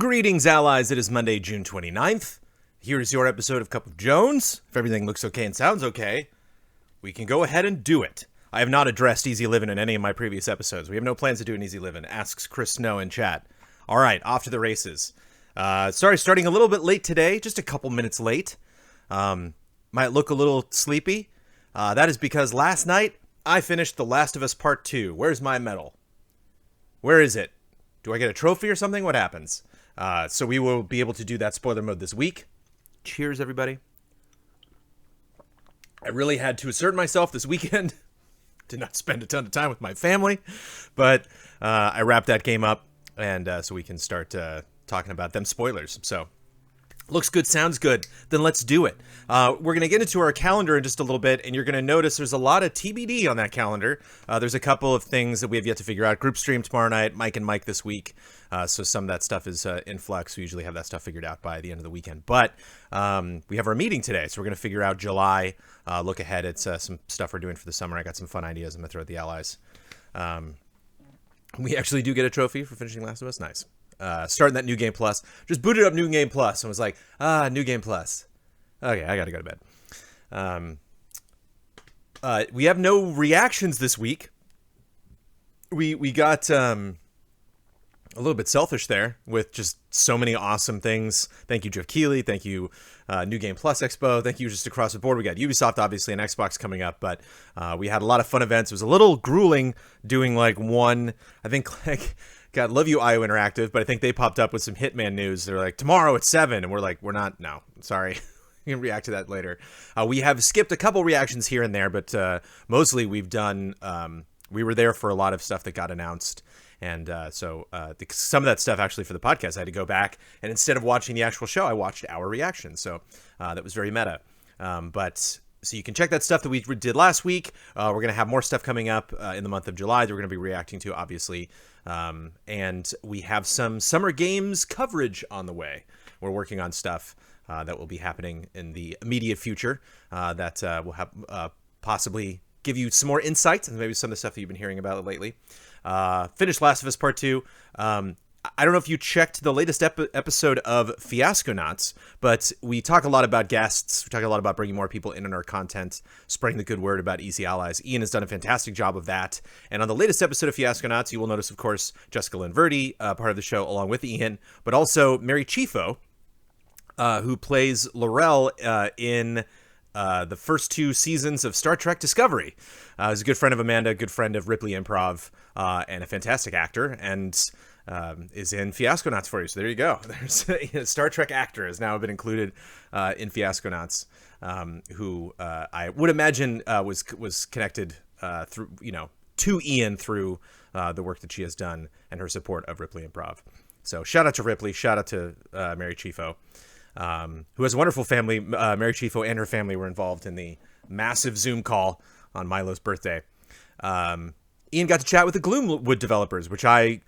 Greetings, allies. It is Monday, June 29th. Here is your episode of Cup of Jones. If everything looks okay and sounds okay, we can go ahead and do it. I have not addressed Easy Living in any of my previous episodes. We have no plans to do an Easy Living, asks Chris Snow in chat. All right, off to the races. Starting a little bit late today, just a couple minutes late. Might look a little sleepy. That is because last night I finished The Last of Us Part 2. Where's my medal? Where is it? Do I get a trophy or something? What happens? So we will be able to do that spoiler mode this week. Cheers, everybody. I really had to assert myself this weekend. Did not spend a ton of time with my family, but I wrapped that game up, and so we can start talking about them spoilers. So, looks good, sounds good. Then let's do it. We're going to get into our calendar in just a little bit, and you're going to notice there's a lot of TBD on that calendar. There's a couple of things that we have yet to figure out. Group stream tomorrow night, Mike and Mike this week. So some of that stuff is in flux. We usually have that stuff figured out by the end of the weekend. But we have our meeting today, so we're going to figure out July, look ahead at some stuff we're doing for the summer. I got some fun ideas I'm going to throw at the allies. We actually do get a trophy for finishing Last of Us. Nice. Starting that New Game Plus. Just booted up New Game Plus and was like, New Game Plus. Okay, I gotta go to bed. We have no reactions this week. We got a little bit selfish there with just so many awesome things. Thank you, Jeff Keighley. Thank you, New Game Plus Expo. Thank you just across the board. We got Ubisoft, obviously, and Xbox coming up, but we had a lot of fun events. It was a little grueling doing like one, I think like, God, love you, IO Interactive, but I think they popped up with some Hitman news. They're like, tomorrow at 7, and we're like, we're not, no, sorry. We can react to that later. We have skipped a couple reactions here and there, but mostly we've done, we were there for a lot of stuff that got announced. And so some of that stuff actually for the podcast, I had to go back, and instead of watching the actual show, I watched our reaction. So that was very meta. So you can check that stuff that we did last week. We're going to have more stuff coming up in the month of July that we're going to be reacting to, obviously. And we have some Summer Games coverage on the way. We're working on stuff that will be happening in the immediate future that will have possibly give you some more insights and maybe some of the stuff that you've been hearing about lately. Finished Last of Us Part 2. I don't know if you checked the latest episode of Fiasconauts, but we talk a lot about guests. We talk a lot about bringing more people in on our content, spreading the good word about Easy Allies. Ian has done a fantastic job of that. And on the latest episode of Fiasconauts, you will notice, of course, Jessica Lynn Verdi, part of the show, along with Ian, but also Mary Chieffo, who plays Laurel in the first 2 seasons of Star Trek Discovery. He's a good friend of Amanda, good friend of Ripley Improv, and a fantastic actor, and is in Fiasconauts for you. So there you go. There's a Star Trek actor has now been included in Fiasconauts, who I would imagine was connected through to Ian through the work that she has done and her support of Ripley Improv. So shout out to Ripley, shout out to Mary Chieffo, who has a wonderful family. Mary Chieffo and her family were involved in the massive Zoom call on Milo's birthday. Ian got to chat with the Gloomwood developers, which I,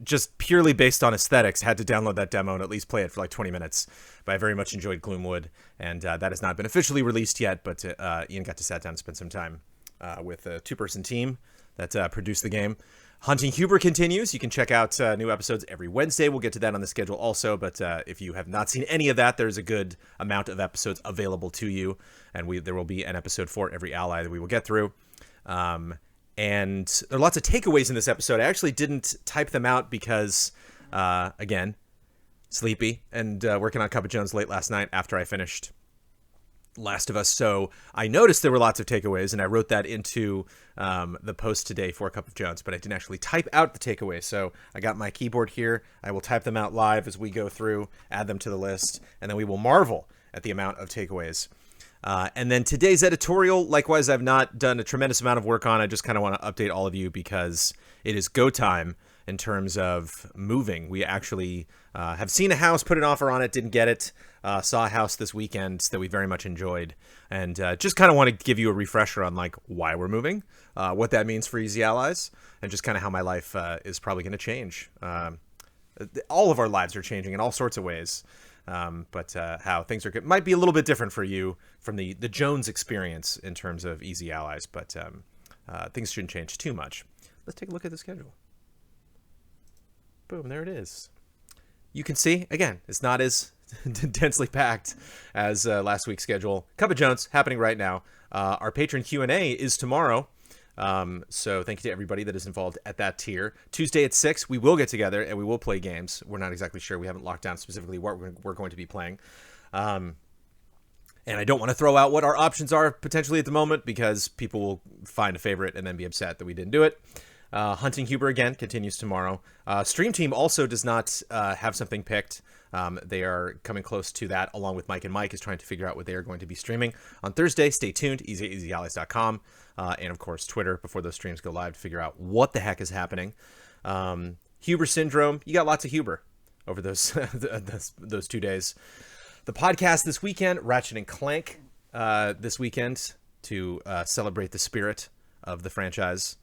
just purely based on aesthetics, had to download that demo and at least play it for like 20 minutes. But I very much enjoyed Gloomwood, and that has not been officially released yet, but Ian got to sit down and spend some time with a 2-person team that produced the game. Hunting Huber continues. You can check out new episodes every Wednesday. We'll get to that on the schedule also, but if you have not seen any of that, there's a good amount of episodes available to you, and there will be an episode for every ally that we will get through. And there are lots of takeaways in this episode. I actually didn't type them out because, again, sleepy and working on Cup of Jones late last night after I finished Last of Us. So I noticed there were lots of takeaways, and I wrote that into the post today for Cup of Jones, but I didn't actually type out the takeaways. So I got my keyboard here. I will type them out live as we go through, add them to the list, and then we will marvel at the amount of takeaways. And then today's editorial, likewise, I've not done a tremendous amount of work on. I just kind of want to update all of you because it is go time in terms of moving. We actually have seen a house, put an offer on it, didn't get it. Saw a house this weekend that we very much enjoyed. And just kind of want to give you a refresher on like why we're moving, what that means for Easy Allies, and just kind of how my life is probably going to change. All of our lives are changing in all sorts of ways. But how things are might be a little bit different for you from the Jones experience in terms of Easy Allies, but things shouldn't change too much. Let's take a look at the schedule. Boom, there it is. you can see, again, it's not as densely packed as last week's schedule. Cup of Jones happening right now. Our patron Q&A is tomorrow. So thank you to everybody that is involved at that tier. Tuesday at 6, we will get together and we will play games. We're not exactly sure. We haven't locked down specifically what we're going to be playing. And I don't want to throw out what our options are potentially at the moment because people will find a favorite and then be upset that we didn't do it. Hunting Huber again continues tomorrow. Stream Team also does not have something picked. They are coming close to that, along with Mike, and Mike is trying to figure out what they are going to be streaming on Thursday. Stay tuned, easyallies.com, and of course Twitter before those streams go live to figure out what the heck is happening. Huber Syndrome, you got lots of Huber over those those 2 days. The podcast this weekend, Ratchet and Clank this weekend to celebrate the spirit of the franchise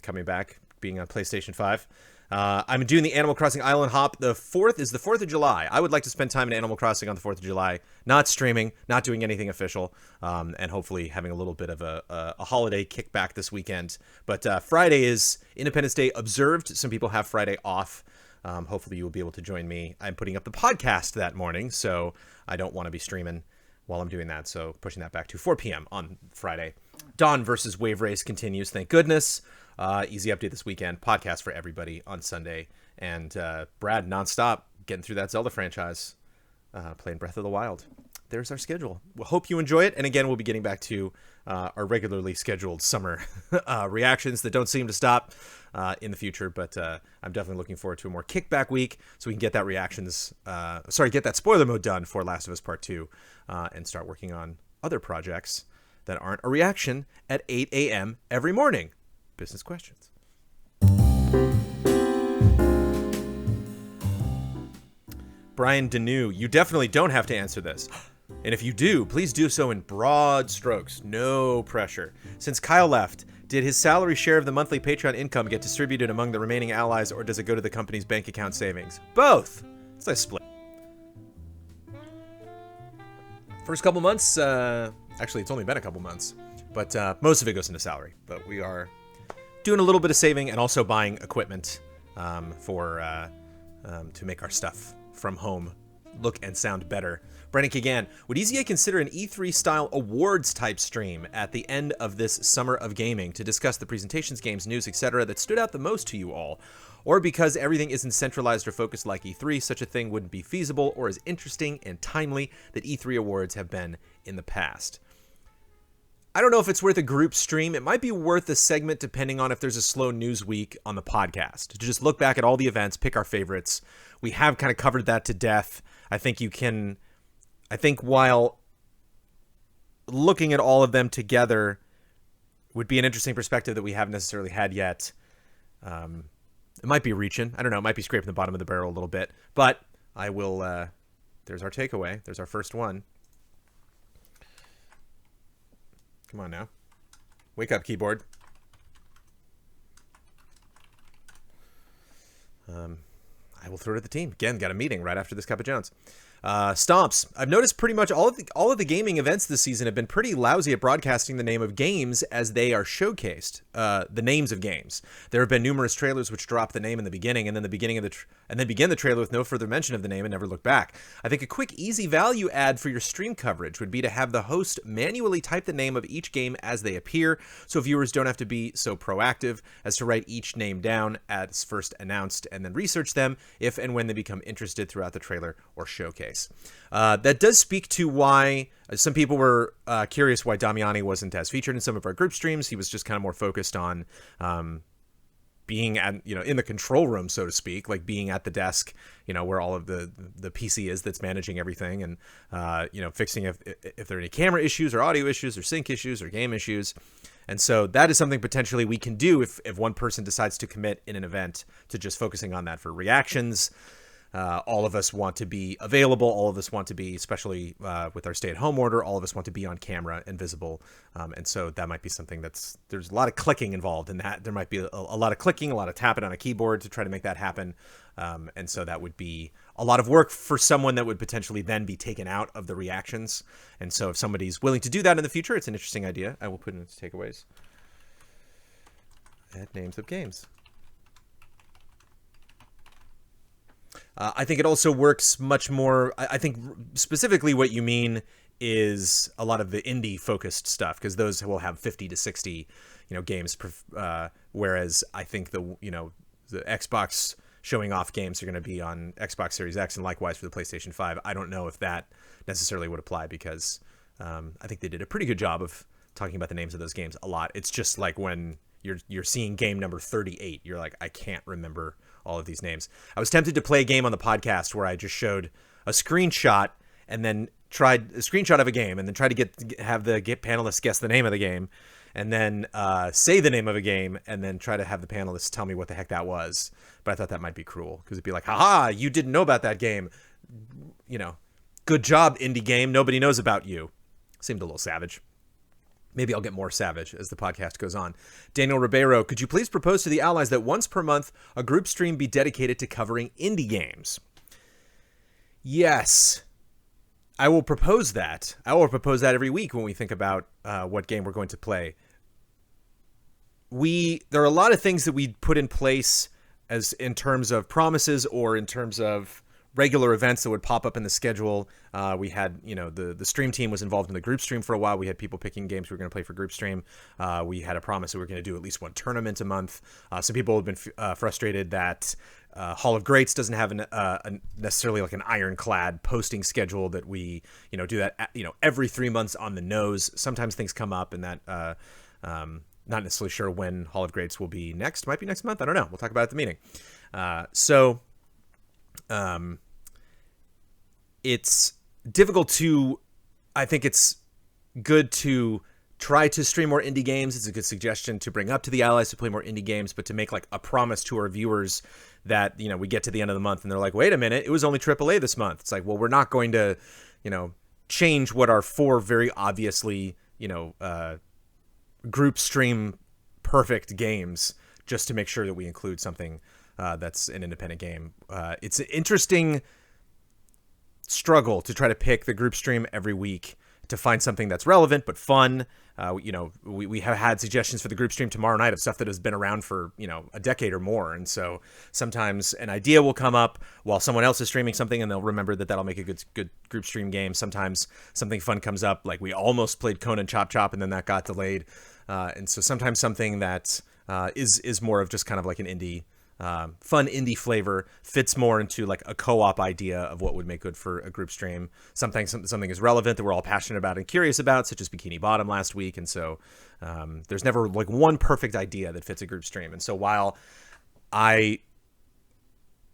coming back, being on PlayStation 5. I'm doing the Animal Crossing Island Hop. The 4th is the 4th of July. I would like to spend time in Animal Crossing on the 4th of July, not streaming, not doing anything official, and hopefully having a little bit of a holiday kickback this weekend. But Friday is Independence Day observed. Some people have Friday off. Hopefully you will be able to join me. I'm putting up the podcast that morning, so I don't want to be streaming while I'm doing that. So pushing that back to 4 p.m. on Friday. Dawn versus Wave Race continues. Thank goodness. Easy update this weekend. Podcast for everybody on Sunday. And Brad, nonstop, getting through that Zelda franchise, playing Breath of the Wild. There's our schedule. We hope you enjoy it. And again, we'll be getting back to our regularly scheduled summer reactions that don't seem to stop in the future. But I'm definitely looking forward to a more kickback week so we can get that get that spoiler mode done for Last of Us Part 2 and start working on other projects that aren't a reaction at 8 a.m. every morning. Business questions. Brian Deneau, you definitely don't have to answer this. And if you do, please do so in broad strokes, no pressure. Since Kyle left, did his salary share of the monthly Patreon income get distributed among the remaining allies, or does it go to the company's bank account savings? Both. It's a split. First couple months, actually it's only been a couple months, but most of it goes into salary. But we are doing a little bit of saving and also buying equipment to make our stuff from home look and sound better. Brennan Kagan, would EZA consider an E3 style awards type stream at the end of this summer of gaming to discuss the presentations, games, news, etc. that stood out the most to you all? Or because everything isn't centralized or focused like E3, such a thing wouldn't be feasible or as interesting and timely that E3 awards have been in the past? I don't know if it's worth a group stream. It might be worth a segment depending on if there's a slow news week on the podcast. To just look back at all the events, pick our favorites. We have kind of covered that to death. I think while looking at all of them together would be an interesting perspective that we haven't necessarily had yet. It might be reaching. I don't know. It might be scraping the bottom of the barrel a little bit. But I will... there's our takeaway. There's our first one. Come on now. Wake up, keyboard. I will throw it at the team. Again, got a meeting right after this Cup of Jones. Stomps. I've noticed pretty much all of the gaming events this season have been pretty lousy at broadcasting the name of games as they are showcased. The names of games. There have been numerous trailers which drop the name in the beginning, and then begin the trailer with no further mention of the name and never look back. I think a quick, easy value add for your stream coverage would be to have the host manually type the name of each game as they appear, so viewers don't have to be so proactive as to write each name down as first announced and then research them if and when they become interested throughout the trailer or showcase. That does speak to why some people were curious why Damiani wasn't as featured in some of our group streams. He was just kind of more focused on being at, in the control room, so to speak, like being at the desk, where all of the PC is that's managing everything, and fixing if there are any camera issues or audio issues or sync issues or game issues. And so that is something potentially we can do if one person decides to commit in an event to just focusing on that for reactions. All of us want to be available. All of us want to be, especially with our stay-at-home order, all of us want to be on camera and visible. And so that might be something there's a lot of clicking involved in that. There might be a lot of clicking, a lot of tapping on a keyboard to try to make that happen. And so that would be a lot of work for someone that would potentially then be taken out of the reactions. And so if somebody's willing to do that in the future, it's an interesting idea. I will put in its takeaways. Add names of games. I think it also works much more. I think specifically what you mean is a lot of the indie focused stuff, because those will have 50 to 60, games. Whereas I think the Xbox showing off games are going to be on Xbox Series X, and likewise for the PlayStation 5. I don't know if that necessarily would apply, because I think they did a pretty good job of talking about the names of those games a lot. It's just like when you're seeing game number 38, you're like, I can't remember all of these names. I was tempted to play a game on the podcast where I just showed a screenshot and then tried a screenshot of a game and then tried to have the panelists guess the name of the game, and then say the name of a game and then try to have the panelists tell me what the heck that was. But I thought that might be cruel, because it'd be like, haha, you didn't know about that game. Good job, indie game. Nobody knows about you. Seemed a little savage. Maybe I'll get more savage as the podcast goes on. Daniel Ribeiro, could you please propose to the allies that once per month, a group stream be dedicated to covering indie games? Yes, I will propose that. I will propose that every week when we think about what game we're going to play. There are a lot of things that we put in place as in terms of promises or in terms of regular events that would pop up in the schedule. We had, the stream team was involved in the group stream for a while. We had people picking games we were going to play for group stream. We had a promise that we were going to do at least one tournament a month. Some people have been frustrated that Hall of Greats doesn't have necessarily like an ironclad posting schedule that we, do that, every 3 months on the nose. Sometimes things come up, and that, not necessarily sure when Hall of Greats will be next. Might be next month. I don't know. We'll talk about it at the meeting. It's difficult I think it's good to try to stream more indie games. It's a good suggestion to bring up to the allies to play more indie games, but to make like a promise to our viewers that, we get to the end of the month and they're like, wait a minute, it was only AAA this month. It's like, well, we're not going to, change what are 4 very obviously, group stream perfect games just to make sure that we include something that's an independent game. It's an interesting struggle to try to pick the group stream every week to find something that's relevant but fun. We have had suggestions for the group stream tomorrow night of stuff that has been around for a decade or more, and so sometimes an idea will come up while someone else is streaming something and they'll remember that that'll make a good group stream game. Sometimes something fun comes up, like we almost played Conan Chop Chop and then that got delayed, and so sometimes something that is more of just kind of like an indie fun indie flavor fits more into like a co-op idea of what would make good for a group stream. Something is relevant that we're all passionate about and curious about, such as Bikini Bottom last week. And so there's never like one perfect idea that fits a group stream. And so while I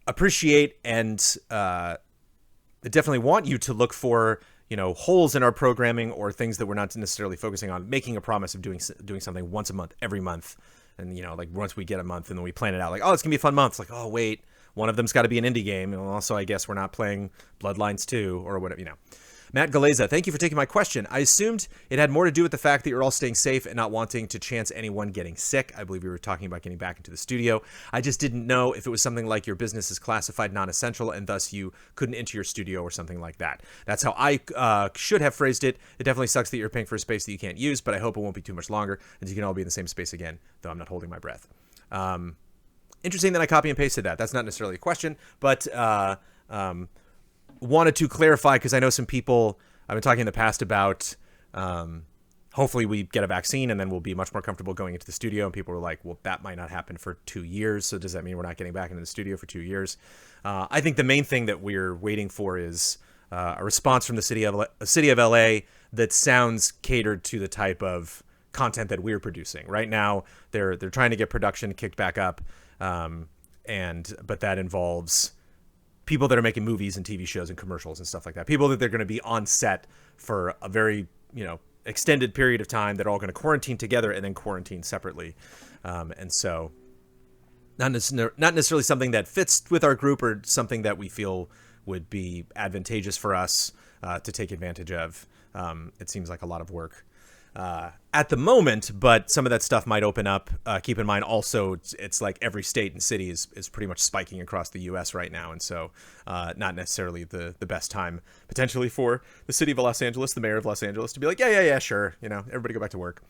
appreciate and definitely want you to look for holes in our programming or things that we're not necessarily focusing on, making a promise of doing something once a month, every month. And, like once we get a month and then we plan it out, like, oh, it's going to be a fun month. It's like, oh, wait, one of them's got to be an indie game. And also, I guess we're not playing Bloodlines 2 or whatever, Matt Galeza, thank you for taking my question. I assumed it had more to do with the fact that you're all staying safe and not wanting to chance anyone getting sick. I believe we were talking about getting back into the studio. I just didn't know if it was something like your business is classified non-essential and thus you couldn't enter your studio or something like that. That's how I should have phrased it. It definitely sucks that you're paying for a space that you can't use, but I hope it won't be too much longer and you can all be in the same space again, though I'm not holding my breath. Interesting that I copy and pasted that. That's not necessarily a question, but wanted to clarify because I know some people, I've been talking in the past about hopefully we get a vaccine and then we'll be much more comfortable going into the studio, and people were like, well, that might not happen for 2 years, so does that mean we're not getting back into the studio for 2 years? I think the main thing that we're waiting for is a response from the city of LA that sounds catered to the type of content that we're producing. Right now they're trying to get production kicked back up, but that involves people that are making movies and TV shows and commercials and stuff like that. People that they're going to be on set for a very, extended period of time that are all going to quarantine together and then quarantine separately. And so not necessarily something that fits with our group or something that we feel would be advantageous for us to take advantage of. It seems like a lot of work. at the moment, but some of that stuff might open up. Keep in mind also, it's like every state and city is pretty much spiking across the U.S. right now, and so not necessarily the best time potentially for the city of Los Angeles, the mayor of Los Angeles, to be like, yeah, sure, everybody go back to work.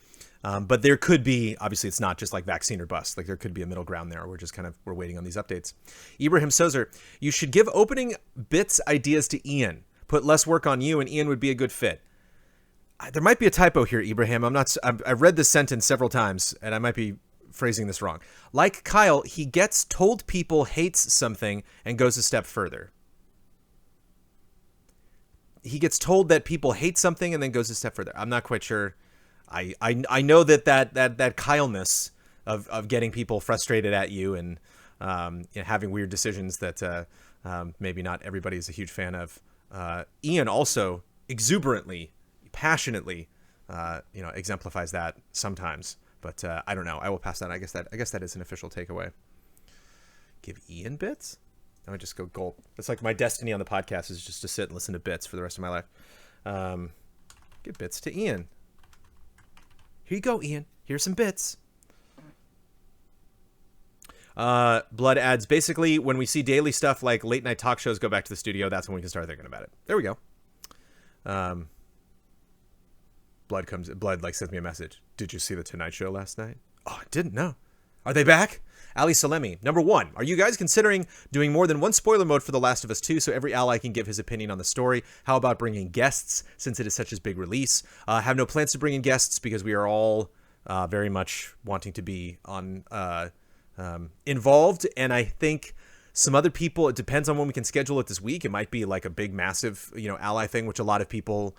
But there could be, obviously it's not just like vaccine or bust, like there could be a middle ground there. We're waiting on these updates. Ibrahim Sozer, you should give opening bits ideas to Ian. Put less work on you and Ian would be a good fit. There might be a typo here, Ibrahim. I've read this sentence several times and I might be phrasing this wrong. Like Kyle, he gets told people hates something and goes a step further. He gets told that people hate something and then goes a step further. I'm not quite sure. I know that Kyle-ness of getting people frustrated at you and having weird decisions that maybe not everybody is a huge fan of. Ian also exuberantly, passionately, exemplifies that sometimes. But I don't know. I will pass that. I guess that is an official takeaway. Give Ian bits? I would just go gulp. It's like my destiny on the podcast is just to sit and listen to bits for the rest of my life. Give bits to Ian. Here you go, Ian. Here's some bits. Blood adds, basically, when we see daily stuff like late night talk shows go back to the studio, that's when we can start thinking about it. There we go. Blood sends me a message. Did you see the Tonight Show last night? Oh, I didn't know. Are they back? Ali Salemi. Number 1, are you guys considering doing more than one spoiler mode for The Last of Us 2 so every ally can give his opinion on the story? How about bringing guests since it is such a big release? Have no plans to bring in guests because we are all very much wanting to be involved. And I think some other people, it depends on when we can schedule it this week. It might be like a big, massive, ally thing, which a lot of people,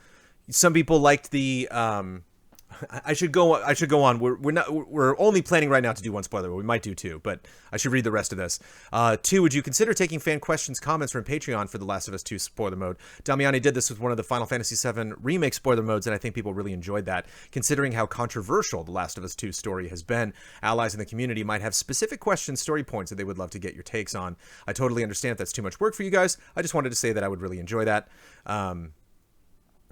some people liked the, I should go on. We're only planning right now to do one spoiler, but we might do 2, but I should read the rest of this. 2, would you consider taking fan questions, comments from Patreon for The Last of Us 2 spoiler mode? Damiani did this with one of the Final Fantasy VII remake spoiler modes, and I think people really enjoyed that. Considering how controversial The Last of Us 2 story has been, allies in the community might have specific questions, story points that they would love to get your takes on. I totally understand if that's too much work for you guys. I just wanted to say that I would really enjoy that.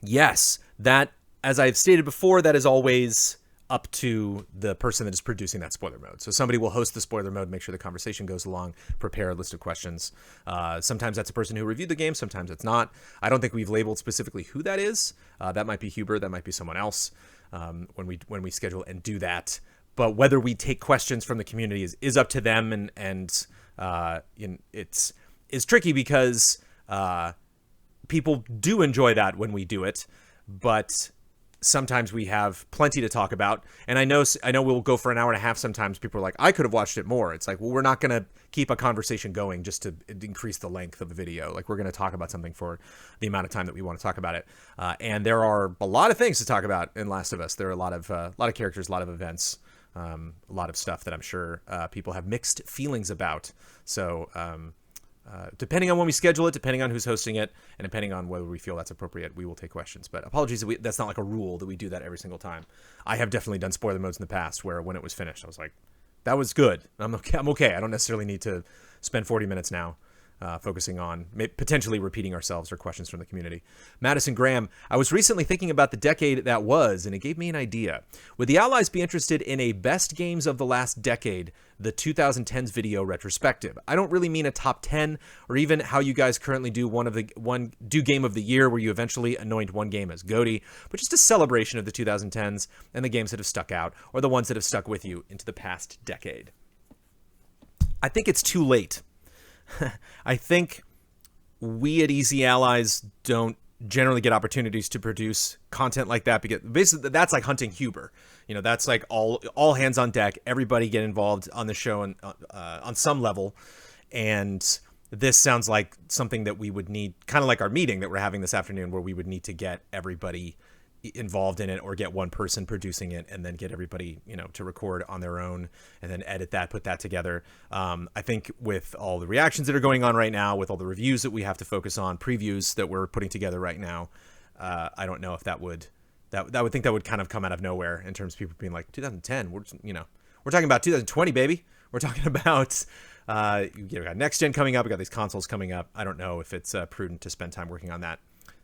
Yes, that, as I've stated before, that is always up to the person that is producing that spoiler mode. So somebody will host the spoiler mode, make sure the conversation goes along, prepare a list of questions. Sometimes that's a person who reviewed the game, sometimes it's not. I don't think we've labeled specifically who that is. That might be Huber, that might be someone else when we schedule and do that. But whether we take questions from the community is up to them, and it's tricky because people do enjoy that when we do it, but sometimes we have plenty to talk about. And I know we'll go for an hour and a half. Sometimes people are like, I could have watched it more. It's like, well, we're not going to keep a conversation going just to increase the length of the video. Like, we're going to talk about something for the amount of time that we want to talk about it. And there are a lot of things to talk about in Last of Us. There are a lot of characters, a lot of events, a lot of stuff that I'm sure people have mixed feelings about. So, depending on when we schedule it, depending on who's hosting it, and depending on whether we feel that's appropriate, we will take questions. But apologies, that's not like a rule that we do that every single time. I have definitely done spoiler modes in the past where when it was finished, I was like, that was good. I'm okay. I don't necessarily need to spend 40 minutes now focusing on potentially repeating ourselves or questions from the community. Madison Graham, I was recently thinking about the decade that was, and it gave me an idea. Would the Allies be interested in a best games of the last decade, the 2010s video retrospective? I don't really mean a top 10 or even how you guys currently do do game of the year where you eventually anoint one game as GOTY, but just a celebration of the 2010s and the games that have stuck out or the ones that have stuck with you into the past decade. I think it's too late. I think we at Easy Allies don't generally get opportunities to produce content like that, because basically that's like hunting Huber. That's like all hands on deck. Everybody get involved on the show and on some level. And this sounds like something that we would need, kind of like our meeting that we're having this afternoon, where we would need to get everybody involved in it, or get one person producing it and then get everybody to record on their own and then edit that, put that together. I think with all the reactions that are going on right now, with all the reviews that we have to focus on, previews that we're putting together right now, I don't know if that would kind of come out of nowhere in terms of people being like 2010. We're talking about 2020, baby. We're talking about we got next gen coming up. We got these consoles coming up. I don't know if it's prudent to spend time working on that.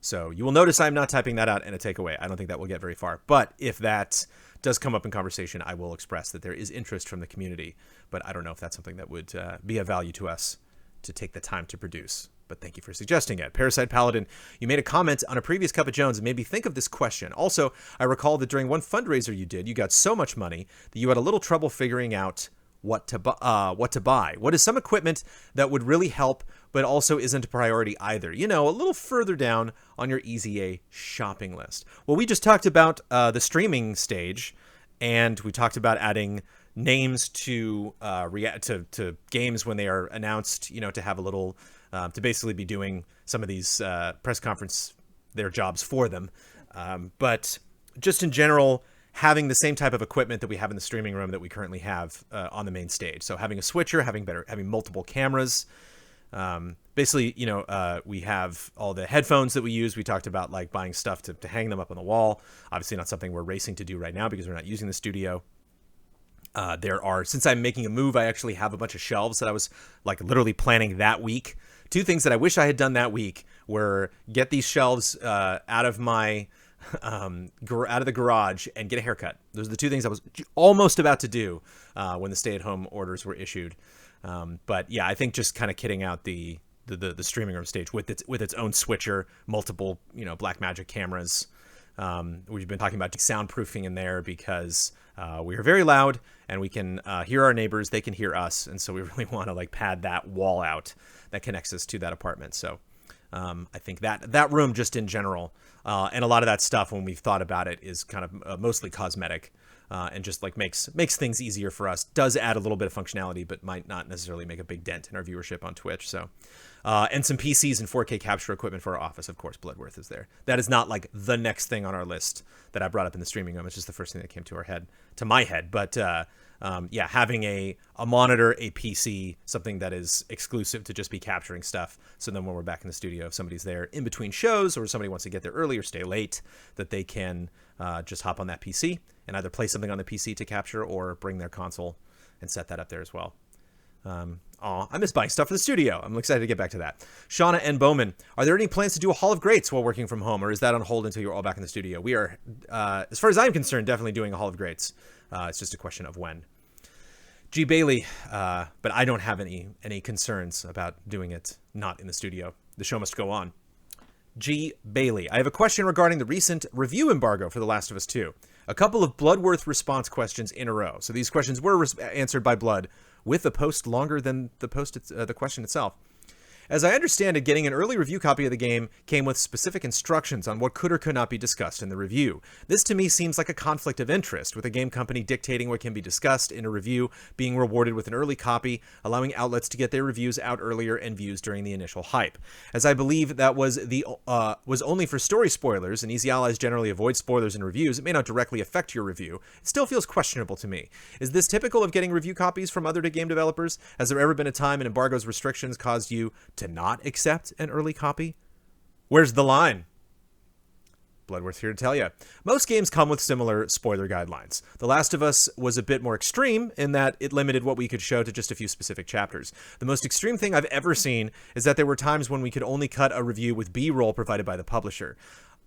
So you will notice I'm not typing that out in a takeaway. I don't think that will get very far. But if that does come up in conversation, I will express that there is interest from the community. But I don't know if that's something that would be of value to us to take the time to produce. But thank you for suggesting it. Parasite Paladin, you made a comment on a previous Cup of Jones and made me think of this question. Also, I recall that during one fundraiser you did, you got so much money that you had a little trouble figuring out what to buy. What is some equipment that would really help, but also isn't a priority either? You know, a little further down on your EZA shopping list. Well, we just talked about the streaming stage, and we talked about adding names to games when they are announced, you know, to have a little, to basically be doing some of these press conference, their jobs for them. But just in general, having the same type of equipment that we have in the streaming room that we currently have on the main stage. So having a switcher, having multiple cameras. Basically, you know, we have all the headphones that we use. We talked about like buying stuff to hang them up on the wall. Obviously not something we're racing to do right now because we're not using the studio. Since I'm making a move, I actually have a bunch of shelves that I was like literally planning that week. Two things that I wish I had done that week were get these shelves out of my out of the garage and get a haircut. Those are the two things I was almost about to do when the stay-at-home orders were issued. But yeah, I think just kind of kitting out the streaming room stage with its own switcher, multiple, you know, Blackmagic cameras. We've been talking about soundproofing in there because we are very loud and we can hear our neighbors, they can hear us, and so we really want to like pad that wall out that connects us to that apartment. So I think that room just in general, and a lot of that stuff when we've thought about it is kind of mostly cosmetic, and just like makes things easier for us. Does add a little bit of functionality, but might not necessarily make a big dent in our viewership on Twitch. So, and some PCs and 4K capture equipment for our office. Of course, Bloodworth is there. That is not like the next thing on our list that I brought up in the streaming room. It's just the first thing that came to my head. But yeah, having a monitor, a PC, something that is exclusive to just be capturing stuff. So then when we're back in the studio, if somebody's there in between shows or somebody wants to get there early or stay late, that they can just hop on that PC and either play something on the PC to capture or bring their console and set that up there as well. I miss buying stuff for the studio. I'm excited to get back to that. Shauna and Bowman, are there any plans to do a Hall of Greats while working from home, or is that on hold until you're all back in the studio? We are, as far as I'm concerned, definitely doing a Hall of Greats. It's just a question of when. G. Bailey, but I don't have any concerns about doing it not in the studio. The show must go on. G. Bailey, I have a question regarding the recent review embargo for The Last of Us 2. A couple of Bloodworth response questions in a row. So these questions were answered by Blood with a post longer than the question itself. As I understand it, getting an early review copy of the game came with specific instructions on what could or could not be discussed in the review. This to me seems like a conflict of interest, with a game company dictating what can be discussed in a review, being rewarded with an early copy, allowing outlets to get their reviews out earlier and views during the initial hype. As I believe that was only for story spoilers, and Easy Allies generally avoid spoilers in reviews, it may not directly affect your review. It still feels questionable to me. Is this typical of getting review copies from other game developers? Has there ever been a time an embargo's restrictions caused you to not accept an early copy? Where's the line? Bloodworth here to tell you. Most games come with similar spoiler guidelines. The Last of Us was a bit more extreme in that it limited what we could show to just a few specific chapters. The most extreme thing I've ever seen is that there were times when we could only cut a review with B-roll provided by the publisher.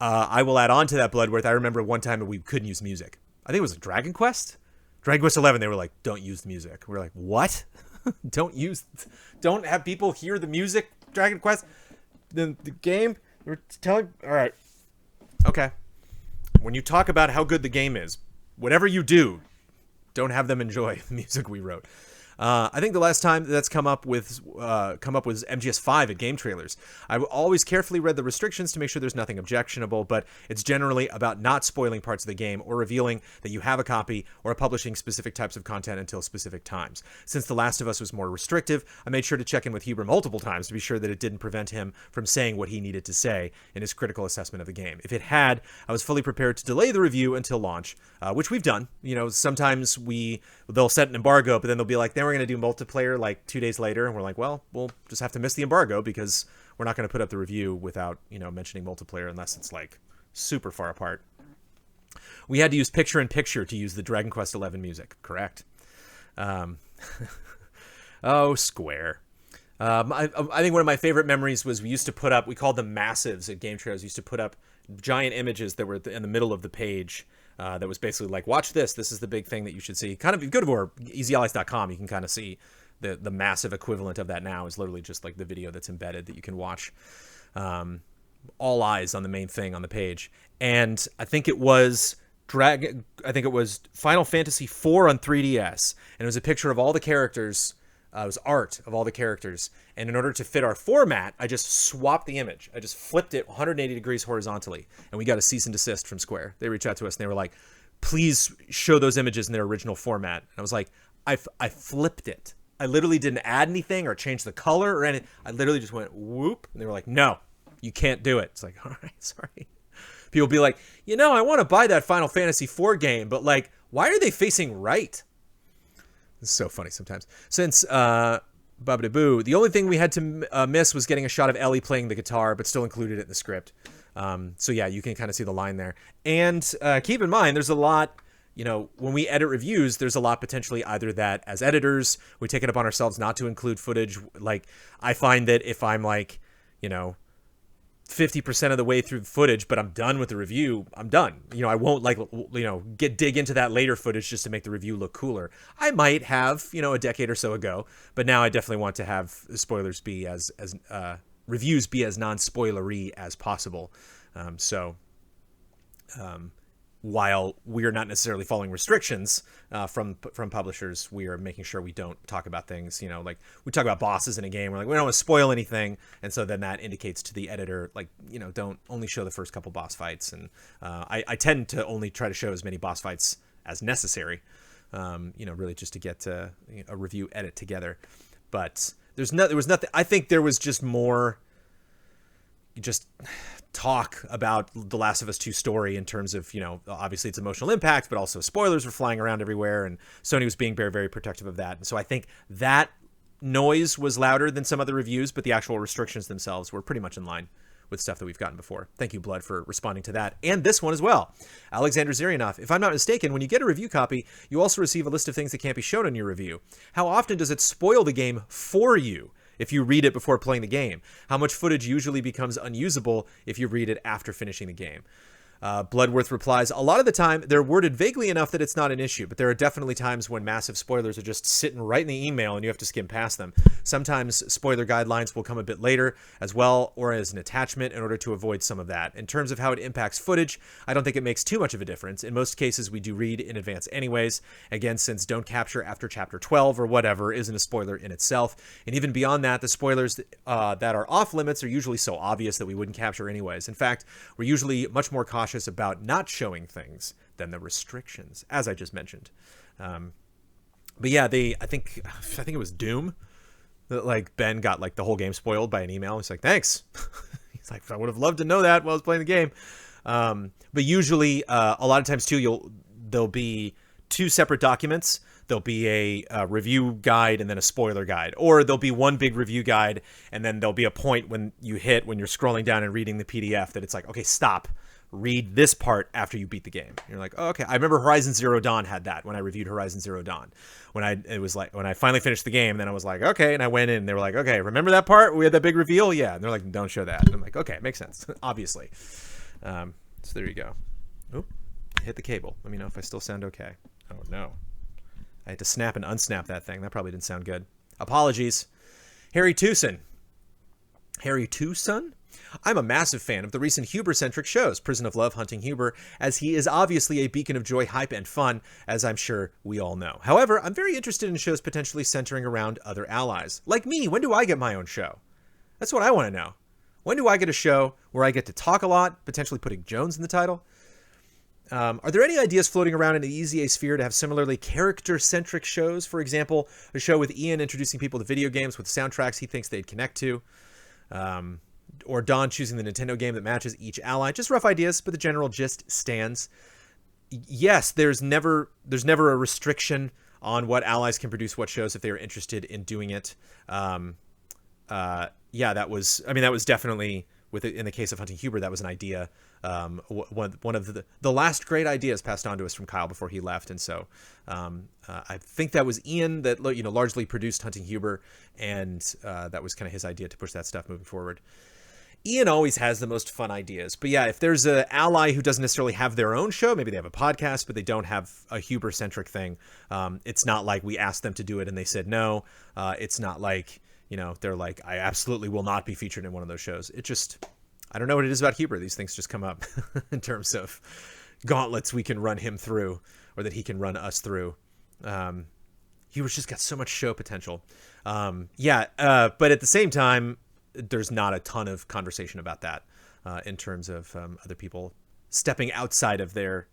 I will add on to that, Bloodworth. I remember one time we couldn't use music. I think it was Dragon Quest? Dragon Quest 11, they were like, don't use the music. We're like, what? Don't have people hear the music? Dragon Quest, the game, we're telling, all right, okay. When you talk about how good the game is, whatever you do, don't have them enjoy the music we wrote. I think the last time that's come up was MGS5 at game trailers. I always carefully read the restrictions to make sure there's nothing objectionable, but it's generally about not spoiling parts of the game or revealing that you have a copy or publishing specific types of content until specific times. Since The Last of Us was more restrictive, I made sure to check in with Huber multiple times to be sure that it didn't prevent him from saying what he needed to say in his critical assessment of the game. If it had, I was fully prepared to delay the review until launch, which we've done. You know, sometimes they'll set an embargo, but then they'll be like, then we're going to do multiplayer like 2 days later, and we're like, well, we'll just have to miss the embargo because we're not going to put up the review without, you know, mentioning multiplayer unless it's like super far apart. We had to use picture-in-picture to use the Dragon Quest XI music, correct? Oh, Square. I think one of my favorite memories was we used to put up, we called them massives at Game Trailers. We used to put up giant images that were in the middle of the page. That was basically like, watch this. This is the big thing that you should see. Kind of, if you go to our easyallies.com, you can kind of see the massive equivalent of that now is literally just like the video that's embedded that you can watch. All eyes on the main thing on the page. And I think it was Final Fantasy IV on 3DS. And it was a picture of all the characters. It was art of all the characters. And in order to fit our format, I just swapped the image. I just flipped it 180 degrees horizontally. And we got a cease and desist from Square. They reached out to us and they were like, please show those images in their original format. And I was like, I flipped it. I literally didn't add anything or change the color or anything. I literally just went whoop. And they were like, no, you can't do it. It's like, all right, sorry. People be like, I want to buy that Final Fantasy IV game, but like, why are they facing right? It's so funny sometimes. Since Babadaboo, the only thing we had to miss was getting a shot of Ellie playing the guitar, but still included it in the script. So yeah, you can kind of see the line there. And keep in mind, there's a lot, when we edit reviews, there's a lot potentially either that as editors, we take it upon ourselves not to include footage. Like, I find that if I'm like, 50% of the way through footage, but I'm done with the review, I'm done. I won't dig into that later footage just to make the review look cooler. I might have, a decade or so ago, but now I definitely want to have spoilers be as reviews be as non-spoilery as possible. While we're not necessarily following restrictions from publishers, we are making sure we don't talk about things, like we talk about bosses in a game. We're like, we don't want to spoil anything. And so then that indicates to the editor, like, don't only show the first couple boss fights. And I tend to only try to show as many boss fights as necessary, really just to get a review edit together. But there was nothing. I think there was just more just talk about The Last of Us 2 story in terms of, obviously its emotional impact, but also spoilers were flying around everywhere, and Sony was being very, very protective of that. And so I think that noise was louder than some other reviews, but the actual restrictions themselves were pretty much in line with stuff that we've gotten before. Thank you, Blood, for responding to that. And this one as well. Alexander Zirianov, if I'm not mistaken, when you get a review copy, you also receive a list of things that can't be shown in your review. How often does it spoil the game for you if you read it before playing the game? How much footage usually becomes unusable if you read it after finishing the game? Bloodworth replies, a lot of the time, they're worded vaguely enough that it's not an issue, but there are definitely times when massive spoilers are just sitting right in the email and you have to skim past them. Sometimes spoiler guidelines will come a bit later as well, or as an attachment in order to avoid some of that. In terms of how it impacts footage, I don't think it makes too much of a difference. In most cases, we do read in advance anyways. Again, since don't capture after chapter 12 or whatever isn't a spoiler in itself. And even beyond that, the spoilers that are off limits are usually so obvious that we wouldn't capture anyways. In fact, we're usually much more cautious about not showing things than the restrictions, as I just mentioned. But yeah, I think it was Doom that like Ben got like the whole game spoiled by an email. He's like, thanks. He's like, I would have loved to know that while I was playing the game. But usually a lot of times too, there'll be two separate documents. There'll be a review guide and then a spoiler guide, or there'll be one big review guide and then there'll be a point when you're scrolling down and reading the PDF that it's like, okay, stop. Read this part after you beat the game. You're like, oh, okay. I remember Horizon Zero Dawn had that when I reviewed Horizon Zero Dawn. When I finally finished the game, then I was like, okay. And I went in and they were like, okay, remember that part? We had that big reveal? Yeah. And they're like, don't show that. And I'm like, okay, it makes sense. Obviously. So there you go. Oop, hit the cable. Let me know if I still sound okay. Oh no. I had to snap and unsnap that thing. That probably didn't sound good. Apologies. Harry Tucson. I'm a massive fan of the recent Huber-centric shows, Prison of Love, Hunting Huber, as he is obviously a beacon of joy, hype, and fun, as I'm sure we all know. However, I'm very interested in shows potentially centering around other allies. Like me, when do I get my own show? That's what I want to know. When do I get a show where I get to talk a lot, potentially putting Jones in the title? Are there any ideas floating around in the EZA sphere to have similarly character-centric shows? For example, a show with Ian introducing people to video games with soundtracks he thinks they'd connect to. Or Don choosing the Nintendo game that matches each ally. Just rough ideas, but the general gist stands. Yes, there's never a restriction on what allies can produce what shows if they are interested in doing it. Yeah, that was definitely in the case of Hunting Huber, that was an idea one of the last great ideas passed on to us from Kyle before he left. And so I think that was Ian that largely produced Hunting Huber, and that was kind of his idea to push that stuff moving forward. Ian always has the most fun ideas. But yeah, if there's an ally who doesn't necessarily have their own show, maybe they have a podcast, but they don't have a Huber-centric thing, it's not like we asked them to do it and they said no. It's not like, they're like, I absolutely will not be featured in one of those shows. It just, I don't know what it is about Huber. These things just come up in terms of gauntlets we can run him through, or that he can run us through. Huber's just got so much show potential. But at the same time, there's not a ton of conversation about that in terms of other people stepping outside of their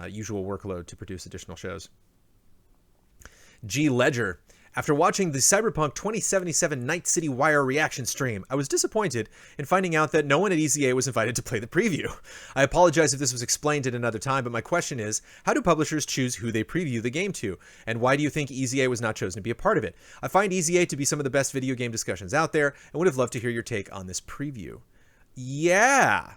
usual workload to produce additional shows. G. Ledger. After watching the Cyberpunk 2077 Night City Wire reaction stream, I was disappointed in finding out that no one at EZA was invited to play the preview. I apologize if this was explained at another time, but my question is, how do publishers choose who they preview the game to? And why do you think EZA was not chosen to be a part of it? I find EZA to be some of the best video game discussions out there, and would have loved to hear your take on this preview. Yeah.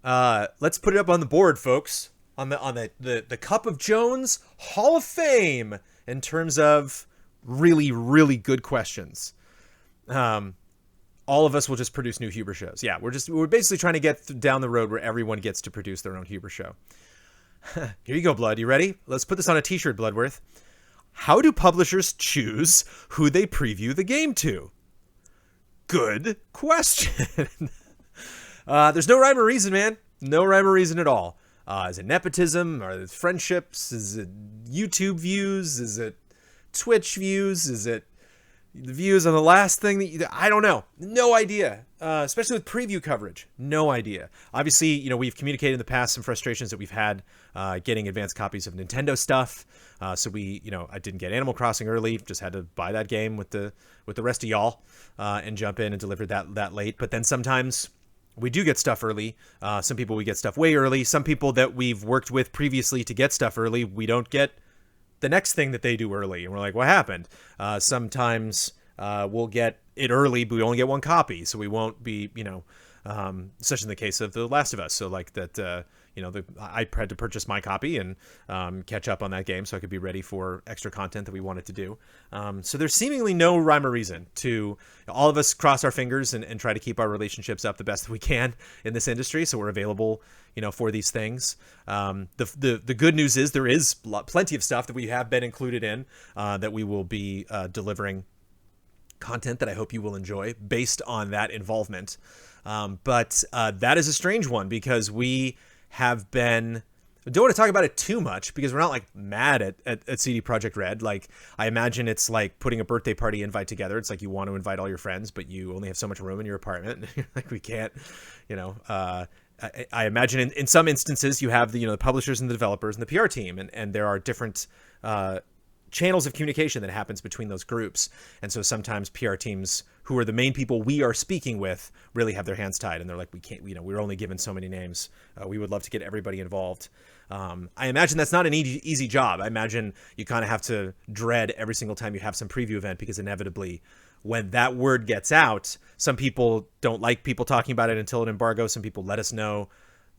Let's put it up on the board, folks. On the Cup of Jones Hall of Fame in terms of really, really good questions. All of us will just produce new Huber shows. Yeah, we're basically trying to get down the road where everyone gets to produce their own Huber show. Here you go, Blood. You ready? Let's put this on a t-shirt, Bloodworth. How do publishers choose who they preview the game to? Good question. There's no rhyme or reason, man. No rhyme or reason at all. Is it nepotism? Are it friendships? Is it YouTube views? Is it Twitch views? Is it the views on the last thing that I don't know. No idea. Especially with preview coverage. No idea. Obviously, we've communicated in the past some frustrations that we've had getting advanced copies of Nintendo stuff. So I didn't get Animal Crossing early. Just had to buy that game with the rest of y'all and jump in and deliver that late. But then sometimes we do get stuff early. Some people we get stuff way early. Some people that we've worked with previously to get stuff early, we don't get the next thing that they do early, and we're like, what happened? Sometimes we'll get it early, but we only get one copy, so we won't be, such in the case of The Last of Us. So like that, I had to purchase my copy and catch up on that game so I could be ready for extra content that we wanted to do. So there's seemingly no rhyme or reason to all of us cross our fingers and try to keep our relationships up the best that we can in this industry. So we're available, for these things. The good news is there is plenty of stuff that we have been included in that we will be delivering content that I hope you will enjoy based on that involvement. But that is a strange one because we have been, I don't want to talk about it too much because we're not like mad at CD Projekt Red. Like I imagine it's like putting a birthday party invite together. It's like you want to invite all your friends, but you only have so much room in your apartment. Like we can't, I imagine in some instances you have the publishers and the developers and the PR team, and there are different channels of communication that happens between those groups. And so sometimes PR teams who are the main people we are speaking with really have their hands tied, and they're like, we can't, we're only given so many names. We would love to get everybody involved. I imagine that's not an easy job. I imagine you kind of have to dread every single time you have some preview event, because inevitably when that word gets out, some people don't like people talking about it until an embargo. Some people let us know,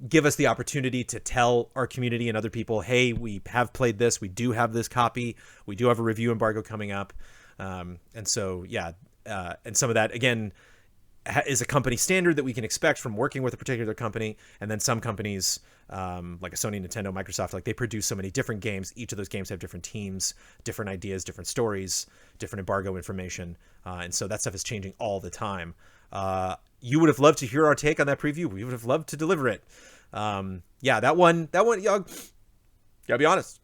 give us the opportunity to tell our community and other people, hey, we have played this. We do have this copy. We do have a review embargo coming up. And so, yeah. And some of that, again, is a company standard that we can expect from working with a particular company. And then some companies, like a Sony, Nintendo, Microsoft, like they produce so many different games. Each of those games have different teams, different ideas, different stories, different embargo information. And so that stuff is changing all the time. You would have loved to hear our take on that preview. We would have loved to deliver it. That one, y'all, gotta be honest,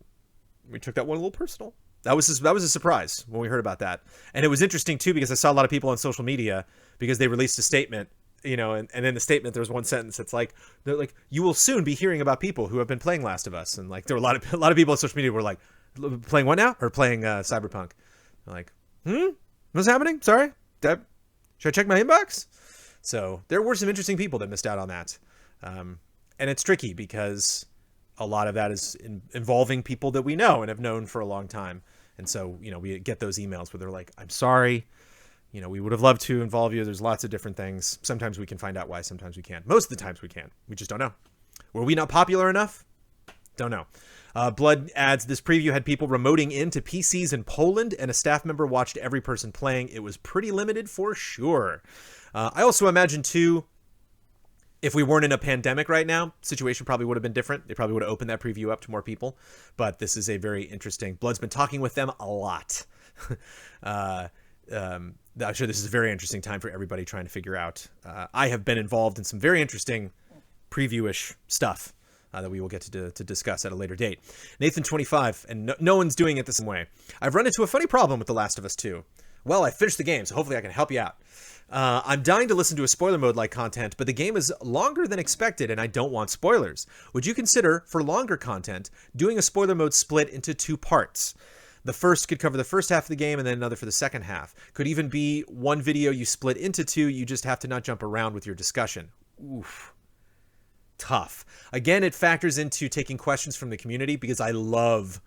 we took that one a little personal. That was a surprise when we heard about that. And it was interesting too, because I saw a lot of people on social media, because they released a statement, and in the statement, there was one sentence that's like, they're like, you will soon be hearing about people who have been playing Last of Us. And like, there were a lot of people on social media were like, playing what now? Or playing Cyberpunk. I'm like, what's happening? Sorry. Should I check my inbox? So there were some interesting people that missed out on that. And it's tricky because a lot of that is involving people that we know and have known for a long time. And so, we get those emails where they're like, I'm sorry, We would have loved to involve you. There's lots of different things. Sometimes we can find out why. Sometimes we can't. Most of the times we can. We just don't know. Were we not popular enough? Don't know. Blood adds, this preview had people remoting into PCs in Poland, and a staff member watched every person playing. It was pretty limited for sure. I also imagine, too, if we weren't in a pandemic right now, situation probably would have been different. They probably would have opened that preview up to more people. But this is a very interesting... Blood's been talking with them a lot. I'm sure this is a very interesting time for everybody trying to figure out. I have been involved in some very interesting preview-ish stuff that we will get to discuss at a later date. Nathan25, and no one's doing it the same way. I've run into a funny problem with The Last of Us 2. Well, I finished the game, so hopefully I can help you out. I'm dying to listen to a spoiler mode-like content, but the game is longer than expected, and I don't want spoilers. Would you consider, for longer content, doing a spoiler mode split into 2 parts? The first could cover the first half of the game and then another for the second half. Could even be one video you split into 2, you just have to not jump around with your discussion. Oof. Tough. Again, it factors into taking questions from the community, because I love...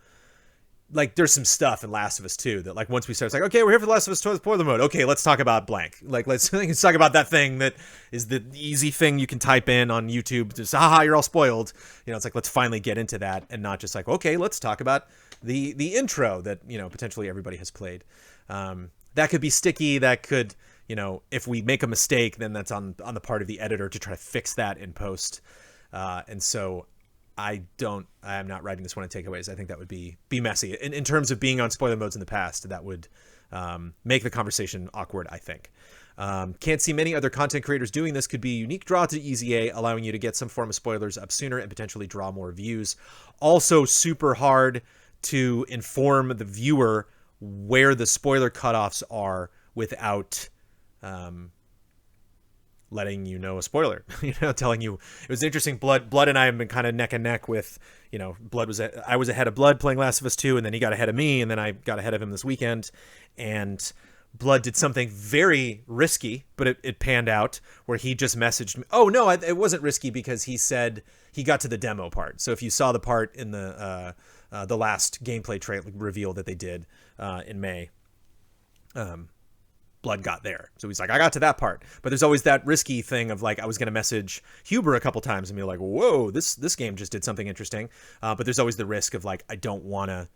there's some stuff in Last of Us 2 that, once we start, it's like, okay, we're here for The Last of Us 2 spoiler mode. Okay, let's talk about blank. Let's talk about that thing that is the easy thing you can type in on YouTube. Just, haha, you're all spoiled. It's like, let's finally get into that and not just okay, let's talk about the intro that, potentially everybody has played. That could be sticky. That could, if we make a mistake, then that's on the part of the editor to try to fix that in post. And so I am not writing this one in takeaways. I think that would be messy. In terms of being on spoiler modes in the past, that would make the conversation awkward, I think. Can't see many other content creators doing this. Could be a unique draw to EZA, allowing you to get some form of spoilers up sooner and potentially draw more views. Also super hard to inform the viewer where the spoiler cutoffs are without letting you know a spoiler, telling you. It was interesting. Blood and I have been kind of neck and neck with, I was ahead of Blood playing Last of Us 2, and then he got ahead of me, and then I got ahead of him this weekend, and Blood did something very risky, but it panned out, where he just messaged me. Oh no, it wasn't risky, because he said he got to the demo part. So if you saw the part in the last gameplay trailer reveal that they did in May, Blood got there. So he's like, I got to that part. But there's always that risky thing of I was going to message Huber a couple times and be like, whoa, this game just did something interesting. But there's always the risk of I don't want to,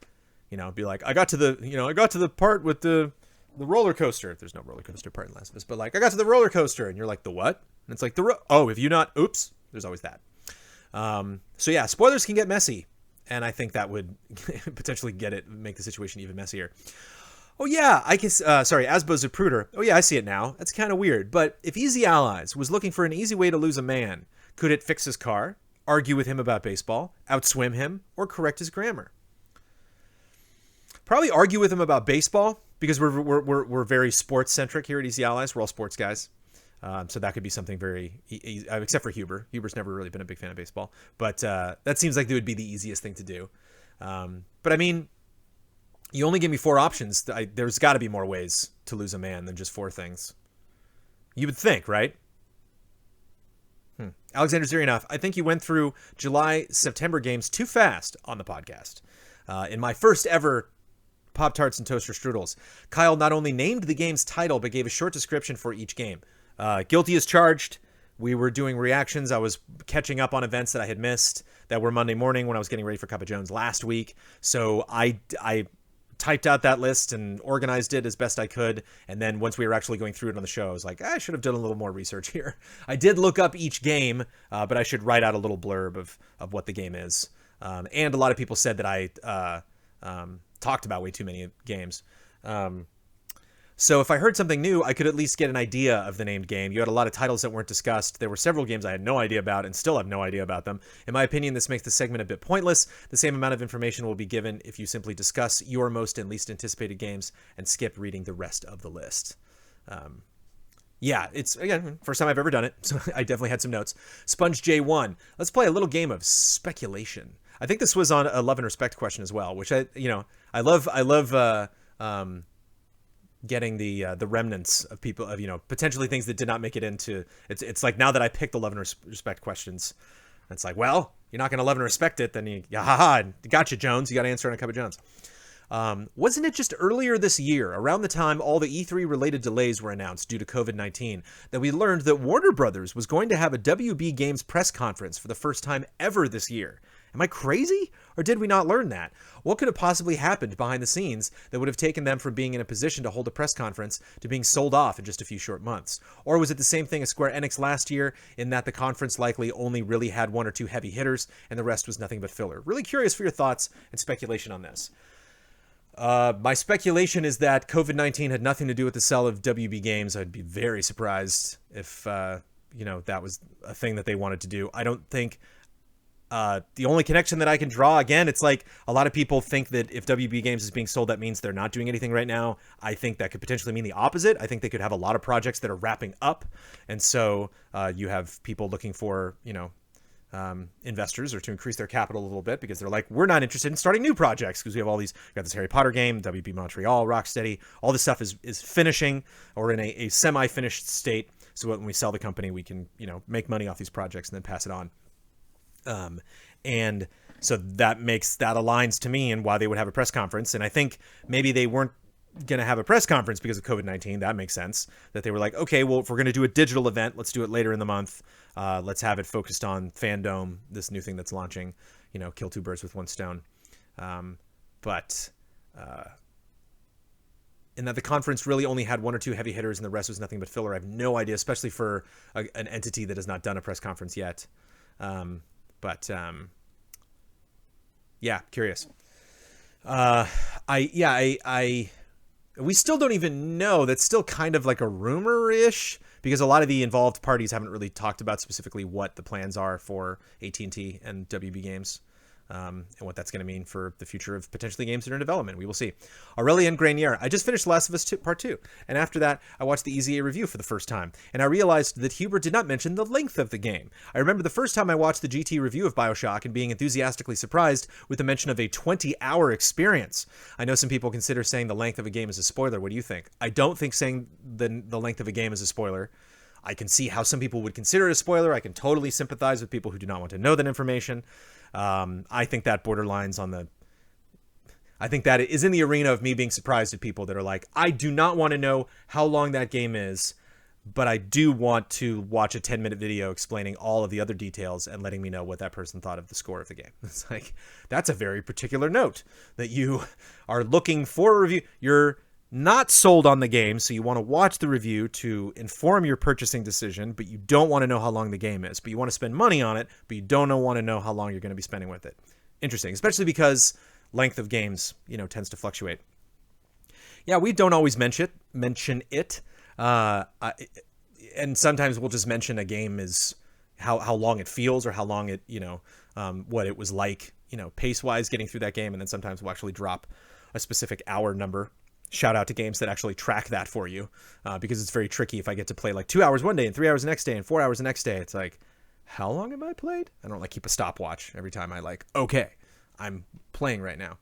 be like, I got to the part with the roller coaster. There's no roller coaster part in Last of Us, but I got to the roller coaster, and you're like, the what? And it's like, have you not? Oops. There's always that. So yeah, spoilers can get messy. And I think that would potentially make the situation even messier. Oh yeah, I guess, Asbo Zapruder. Oh yeah, I see it now. That's kind of weird. But if Easy Allies was looking for an easy way to lose a man, could it fix his car, argue with him about baseball, outswim him, or correct his grammar? Probably argue with him about baseball, because we're very sports centric here at Easy Allies. We're all sports guys. So that could be something very easy, except for Huber. Huber's never really been a big fan of baseball, but that seems like it would be the easiest thing to do. But I mean, you only give me 4 options. There's got to be more ways to lose a man than just 4 things. You would think, right? Alexander Zirionov, I think you went through July-September games too fast on the podcast. In my first ever Pop-Tarts and Toaster Strudels, Kyle not only named the game's title, but gave a short description for each game. Guilty as charged. We were doing reactions. I was catching up on events that I had missed that were Monday morning when I was getting ready for Cup of Jones last week. So I typed out that list and organized it as best I could. And then once we were actually going through it on the show, I was like, I should have done a little more research here. I did look up each game, but I should write out a little blurb of what the game is. And a lot of people said that I talked about way too many games. So if I heard something new, I could at least get an idea of the named game. You had a lot of titles that weren't discussed. There were several games I had no idea about and still have no idea about them. In my opinion, this makes the segment a bit pointless. The same amount of information will be given if you simply discuss your most and least anticipated games and skip reading the rest of the list. Yeah, it's, again, first time I've ever done it, so I definitely had some notes. Sponge J1, let's play a little game of speculation. I think this was on a love and respect question as well, which I love getting the remnants of people, of potentially things that did not make it into. It's like, now that I picked the love and respect questions, it's like, well, you're not going to love and respect it, then gotcha, Jones. You got to answer on a Cup of Jones. Wasn't it just earlier this year, around the time all the E3 related delays were announced due to COVID-19, that we learned that Warner Brothers was going to have a WB Games press conference for the first time ever this year? Am I crazy? Or did we not learn that? What could have possibly happened behind the scenes that would have taken them from being in a position to hold a press conference to being sold off in just a few short months? Or was it the same thing as Square Enix last year, in that the conference likely only really had one or two heavy hitters and the rest was nothing but filler? Really curious for your thoughts and speculation on this. My speculation is that COVID-19 had nothing to do with the sale of WB Games. I'd be very surprised if, that was a thing that they wanted to do. I don't think... the only connection that I can draw, again, it's like a lot of people think that if WB Games is being sold, that means they're not doing anything right now. I think that could potentially mean the opposite. I think they could have a lot of projects that are wrapping up. And so you have people looking for, investors or to increase their capital a little bit because they're like, we're not interested in starting new projects because we have all these, we got this Harry Potter game, WB Montreal, Rocksteady, all this stuff is finishing or in a semi-finished state. So when we sell the company, we can, make money off these projects and then pass it on. And so that aligns to me and why they would have a press conference. And I think maybe they weren't going to have a press conference because of COVID-19. That makes sense that they were like, okay, well, if we're going to do a digital event, let's do it later in the month. Let's have it focused on Fandom, this new thing that's launching, kill two birds with one stone. But in that the conference really only had one or two heavy hitters and the rest was nothing but filler. I have no idea, especially for an entity that has not done a press conference yet. Yeah, curious. We still don't even know. That's still kind of like a rumor-ish because a lot of the involved parties haven't really talked about specifically what the plans are for AT&T and WB Games. And what that's going to mean for the future of potentially games that are in development. We will see. Aurelian Grenier. I just finished Last of Us 2, Part 2, and after that, I watched the EZA review for the first time, and I realized that Hubert did not mention the length of the game. I remember the first time I watched the GT review of BioShock and being enthusiastically surprised with the mention of a 20-hour experience. I know some people consider saying the length of a game is a spoiler. What do you think? I don't think saying the length of a game is a spoiler. I can see how some people would consider it a spoiler. I can totally sympathize with people who do not want to know that information. I think that borderlines on I think that is in the arena of me being surprised at people that are like, I do not want to know how long that game is, but I do want to watch a 10-minute video explaining all of the other details and letting me know what that person thought of the score of the game. It's like, that's a very particular note that you are looking for a review. You're not sold on the game, so you want to watch the review to inform your purchasing decision, but you don't want to know how long the game is. But you want to spend money on it, but you don't want to know how long you're going to be spending with it. Interesting, especially because length of games, tends to fluctuate. Yeah, we don't always mention it. And sometimes we'll just mention a game is how long it feels or how long it, what it was like, pace-wise getting through that game. And then sometimes we'll actually drop a specific hour number. Shout out to games that actually track that for you, because it's very tricky if I get to play like 2 hours one day and 3 hours the next day and 4 hours the next day. It's like, how long have I played? I don't keep a stopwatch every time okay, I'm playing right now.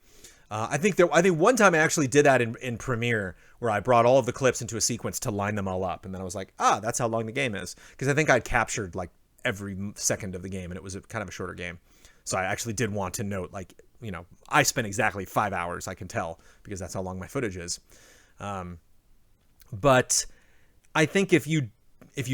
I think one time I actually did that in Premiere where I brought all of the clips into a sequence to line them all up. And then I was like, that's how long the game is. Because I think I'd captured like every second of the game and it was kind of a shorter game. So I actually did want to note I spent exactly 5 hours, I can tell, because that's how long my footage is. But I think if you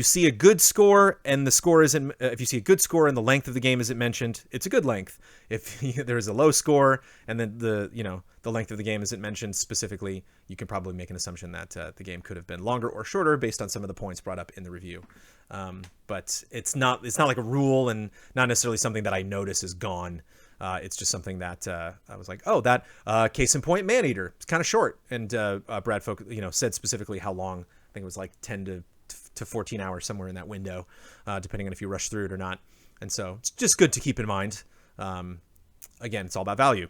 see a good score and the score isn't, if you see a good score and the length of the game isn't mentioned, it's a good length. If there is a low score and then the length of the game isn't mentioned specifically, you can probably make an assumption that the game could have been longer or shorter based on some of the points brought up in the review. But it's not like a rule and not necessarily something that I notice is gone. It's just something that I was like, that case in point, Maneater. It's kind of short. And Brad Folk, said specifically how long. I think it was like 10 to 14 hours, somewhere in that window, depending on if you rush through it or not. And so it's just good to keep in mind. Again, it's all about value.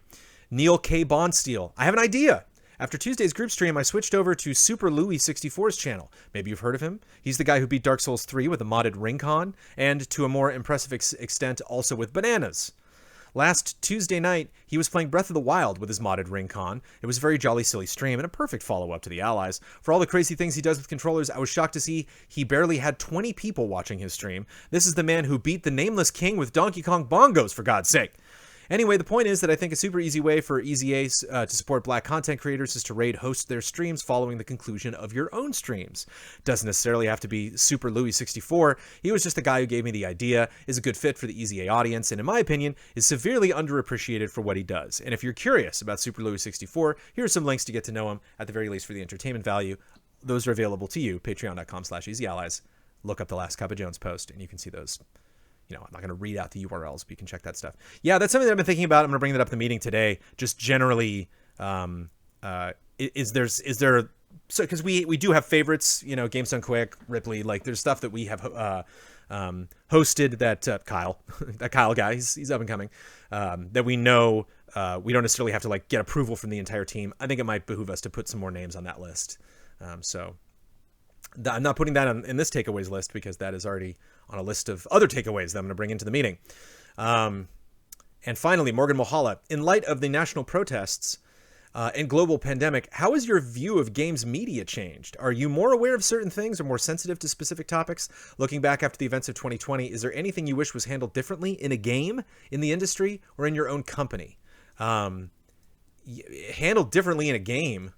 Neil K. Bondsteel. I have an idea. After Tuesday's group stream, I switched over to Super Louis 64's channel. Maybe you've heard of him. He's the guy who beat Dark Souls 3 with a modded Rincon, and to a more impressive extent, also with bananas. Last Tuesday night, he was playing Breath of the Wild with his modded Rincon. It was a very jolly, silly stream and a perfect follow-up to the Allies. For all the crazy things he does with controllers, I was shocked to see he barely had 20 people watching his stream. This is the man who beat the Nameless King with Donkey Kong bongos, for God's sake. Anyway, the point is that I think a super easy way for EZA to support Black content creators is to raid host their streams following the conclusion of your own streams. Doesn't necessarily have to be Super Louis 64. He was just the guy who gave me the idea, is a good fit for the EZA audience, and in my opinion, is severely underappreciated for what he does. And if you're curious about Super Louis 64, here are some links to get to know him, at the very least for the entertainment value. Those are available to you, patreon.com/EasyAllies. Look up the last Kappa Jones post, and you can see those. I'm not going to read out the URLs, but you can check that stuff. Yeah, that's something that I've been thinking about. I'm going to bring that up in the meeting today. Just generally, is there so because we do have favorites, Games Done Quick, Ripley, like there's stuff that we have hosted that Kyle, that Kyle guy, he's up and coming, that we know we don't necessarily have to like get approval from the entire team. I think it might behoove us to put some more names on that list. So I'm not putting that in this takeaways list because that is already on a list of other takeaways that I'm going to bring into the meeting. And finally, Morgan Mohala, in light of the national protests and global pandemic, how has your view of games media changed? Are you more aware of certain things or more sensitive to specific topics? Looking back after the events of 2020, is there anything you wish was handled differently in a game, in the industry, or in your own company? Handled differently in a game?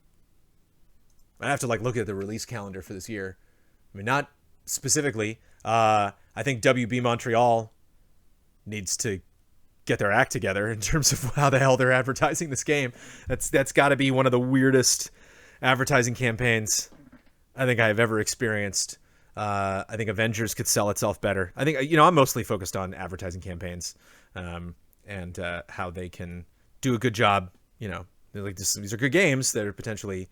I have to look at the release calendar for this year. I mean, not specifically. I think WB Montreal needs to get their act together in terms of how the hell they're advertising this game. That's got to be one of the weirdest advertising campaigns I think I have ever experienced. I think Avengers could sell itself better. I think I'm mostly focused on advertising campaigns and how they can do a good job. These are good games that are potentially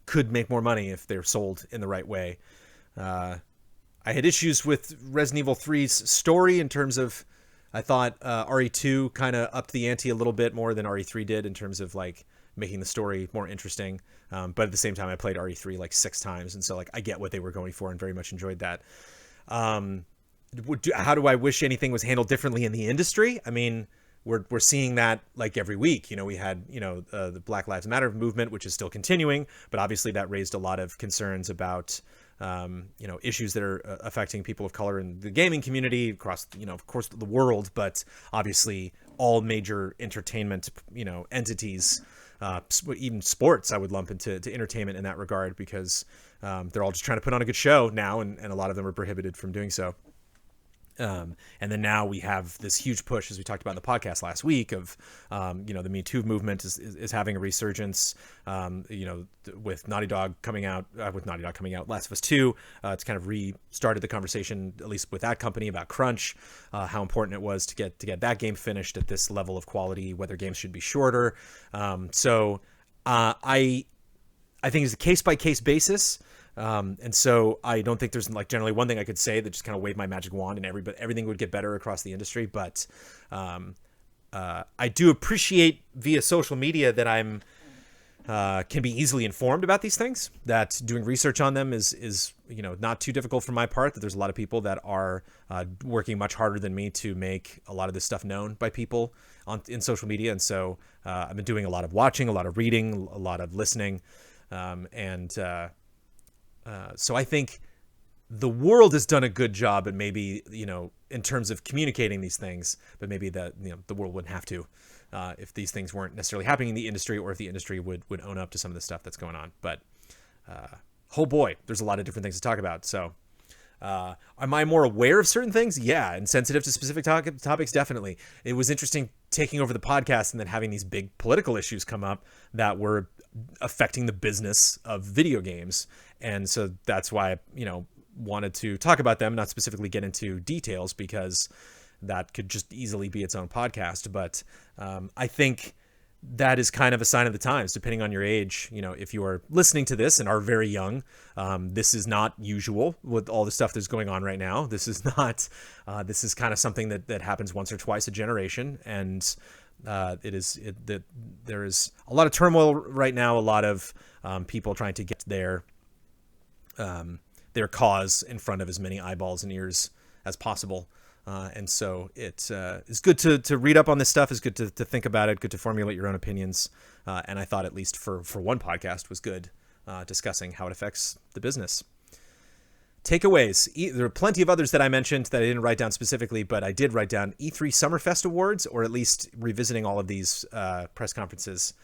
could make more money if they're sold in the right way. I had issues with Resident Evil 3's story in terms of I thought RE2 kind of upped the ante a little bit more than RE3 did in terms of making the story more interesting. But at the same time, I played RE3 6 times, and so I get what they were going for and very much enjoyed that. How do I wish anything was handled differently in the industry? I mean, we're seeing that every week. We had the Black Lives Matter movement, which is still continuing, but obviously that raised a lot of concerns about issues that are affecting people of color in the gaming community across of course the world, but obviously all major entertainment entities, even sports I would lump into entertainment in that regard, because they're all just trying to put on a good show now, and a lot of them are prohibited from doing so. And then now we have this huge push, as we talked about in the podcast last week, of, the Me Too movement is having a resurgence, with Naughty Dog coming out, Last of Us 2, it's kind of restarted the conversation, at least with that company, about crunch, how important it was to get that game finished at this level of quality, whether games should be shorter. So I think it's a case-by-case basis. And so I don't think there's generally one thing I could say that just kind of waved my magic wand and everything would get better across the industry. But I do appreciate via social media that I'm can be easily informed about these things, that doing research on them is not too difficult for my part, that there's a lot of people that are working much harder than me to make a lot of this stuff known by people in social media. And so I've been doing a lot of watching, a lot of reading, a lot of listening, so I think the world has done a good job, and maybe, in terms of communicating these things, but maybe the world wouldn't have to if these things weren't necessarily happening in the industry, or if the industry would own up to some of the stuff that's going on. But oh boy, there's a lot of different things to talk about. So am I more aware of certain things? Yeah. And sensitive to specific topics? Definitely. It was interesting taking over the podcast and then having these big political issues come up that were affecting the business of video games. And so that's why I, wanted to talk about them, not specifically get into details, because that could just easily be its own podcast. But I think that is kind of a sign of the times, depending on your age. If you are listening to this and are very young, this is not usual with all the stuff that's going on right now. This is not, this is kind of something that happens once or twice a generation. And there is a lot of turmoil right now, a lot of people trying to get their cause in front of as many eyeballs and ears as possible. And so it's good to read up on this stuff. It's good to think about it, good to formulate your own opinions. And I thought, at least for one podcast, was good discussing how it affects the business. takeaways. There are plenty of others that I mentioned that I didn't write down specifically, but I did write down E3 Summerfest Awards, or at least revisiting all of these press conferences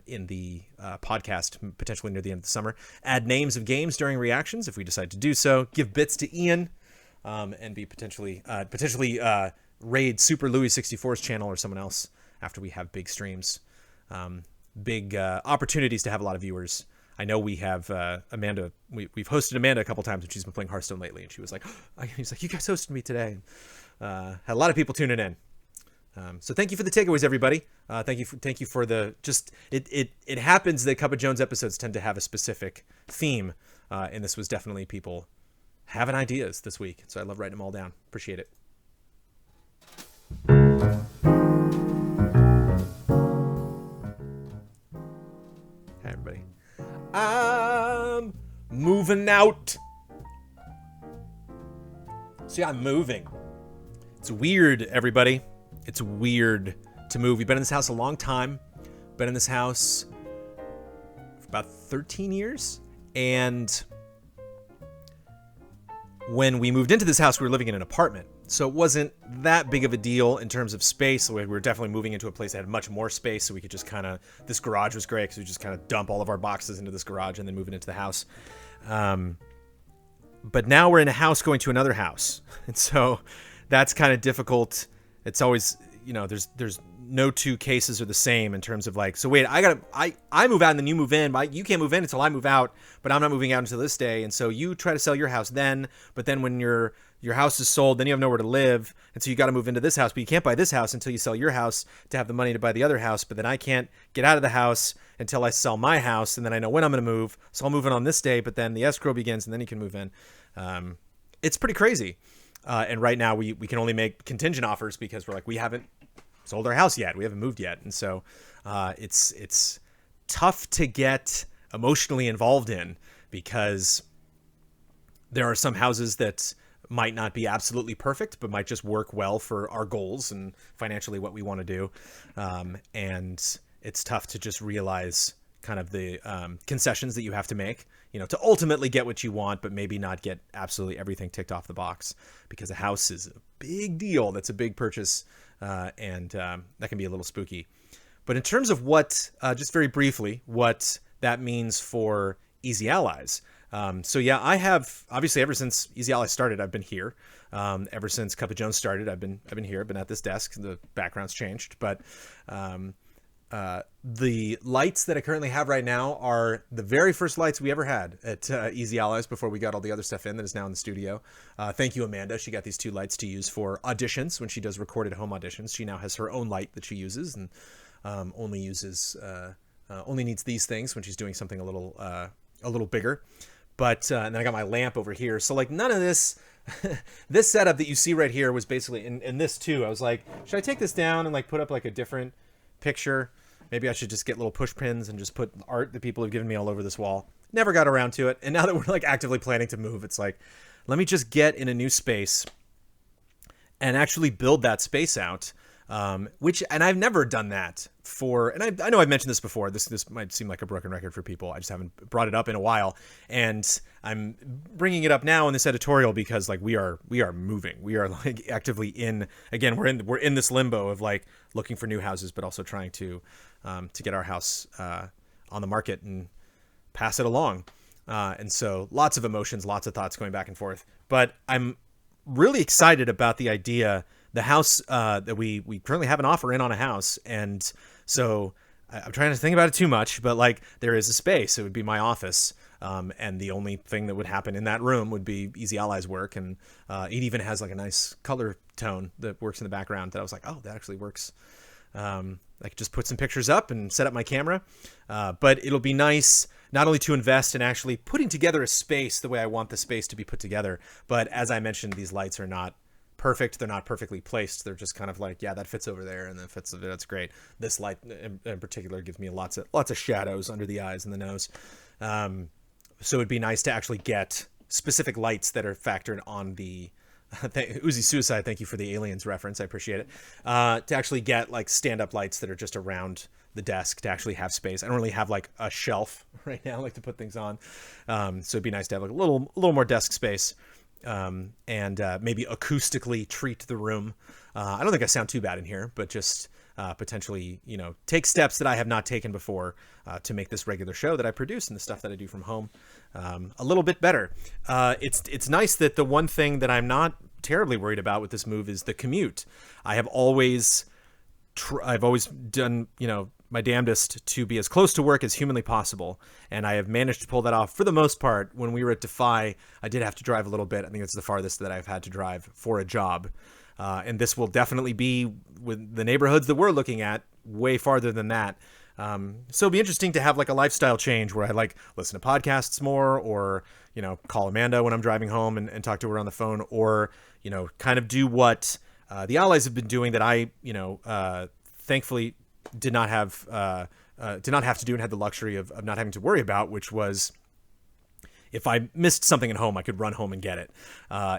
in the podcast, potentially near the end of the summer. Add names of games during reactions if we decide to do so. Give bits to Ian, and be potentially raid Super Louis 64's channel or someone else after we have big streams. Big opportunities to have a lot of viewers. I know we have Amanda. We've hosted Amanda a couple times when she's been playing Hearthstone lately, and she was like, "He's like, you guys hosted me today." Had a lot of people tuning in. So thank you for the takeaways, everybody. Thank you for the just. It happens that Cup of Jones episodes tend to have a specific theme, and this was definitely people having ideas this week. So I love writing them all down. Appreciate it. Hi, everybody. I'm moving out. See, I'm moving. It's weird, everybody. It's weird to move. We've been in this house a long time. Been in this house for about 13 years. And when we moved into this house, we were living in an apartment. So it wasn't that big of a deal in terms of space. We were definitely moving into a place that had much more space, so we could just kind of, this garage was great because we just kind of dump all of our boxes into this garage and then move it into the house. But now we're in a house going to another house. And so that's kind of difficult. It's always, there's no two cases are the same in terms of like, so wait, I move out and then you move in. You can't move in until I move out, but I'm not moving out until this day. And so you try to sell your house then, but then when your house is sold, then you have nowhere to live. And so you got to move into this house, but you can't buy this house until you sell your house to have the money to buy the other house. But then I can't get out of the house until I sell my house. And then I know when I'm going to move. So I'll move in on this day, but then the escrow begins and then you can move in. It's pretty crazy. And right now we can only make contingent offers because we're like, we haven't sold our house yet. We haven't moved yet. And so it's tough to get emotionally involved in because there are some houses that might not be absolutely perfect, but might just work well for our goals and financially what we want to do. And it's tough to just realize kind of the concessions that you have to make, to ultimately get what you want, but maybe not get absolutely everything ticked off the box because a house is a big deal. That's a big purchase. And that can be a little spooky. But in terms of what, just very briefly, what that means for Easy Allies. So yeah, I have obviously ever since Easy Allies started, I've been here. Ever since Cup of Jones started, I've been here. I've been at this desk. The background's changed, but the lights that I currently have right now are the very first lights we ever had at Easy Allies before we got all the other stuff in that is now in the studio. Thank you, Amanda. She got these two lights to use for auditions when she does recorded home auditions. She now has her own light that she uses and only needs these things when she's doing something a little bigger. But and then I got my lamp over here. So like none of this, this setup that you see right here was basically in this too. I was like, should I take this down and like put up like a different picture? Maybe I should just get little push pins and just put art that people have given me all over this wall. Never got around to it. And now that we're like actively planning to move, it's like, let me just get in a new space and actually build that space out. And I've never done that and I know I've mentioned this before. This might seem like a broken record for people. I just haven't brought it up in a while. And I'm bringing it up now in this editorial because like we are moving. We are like actively we're in this limbo of like looking for new houses, but also trying to get our house on the market and pass it along. And so lots of emotions, lots of thoughts going back and forth. But I'm really excited about the idea. The house that we currently have an offer in on a house. And so I'm trying to think about it too much, but like there is a space. It would be my office. And the only thing that would happen in that room would be Easy Allies work. And it even has like a nice color tone that works in the background that I was like, oh, that actually works. I could just put some pictures up and set up my camera. But it'll be nice not only to invest in actually putting together a space the way I want the space to be put together, but as I mentioned, these lights are not perfect. They're not perfectly placed. They're just kind of like, yeah, that fits over there and that fits over there. That's great. This light in particular gives me lots of shadows under the eyes and the nose. So it'd be nice to actually get specific lights that are factored on the Uzi Suicide, thank you for the aliens reference. I appreciate it. To actually get like stand-up lights that are just around the desk to actually have space. I don't really have like a shelf right now, like to put things on. So it'd be nice to have like a little more desk space, and maybe acoustically treat the room. I don't think I sound too bad in here, but just potentially, take steps that I have not taken before to make this regular show that I produce and the stuff that I do from home a little bit better. It's nice that the one thing that I'm not terribly worried about with this move is the commute. I've always done, my damnedest to be as close to work as humanly possible, and I have managed to pull that off for the most part. When we were at Defy, I did have to drive a little bit. I think it's the farthest that I've had to drive for a job. And this will definitely be, with the neighborhoods that we're looking at, way farther than that. So it'll be interesting to have like a lifestyle change where I like listen to podcasts more, or, call Amanda when I'm driving home and talk to her on the phone, or, kind of do what the Allies have been doing that I, thankfully did not have to do and had the luxury of not having to worry about, which was, if I missed something at home, I could run home and get it.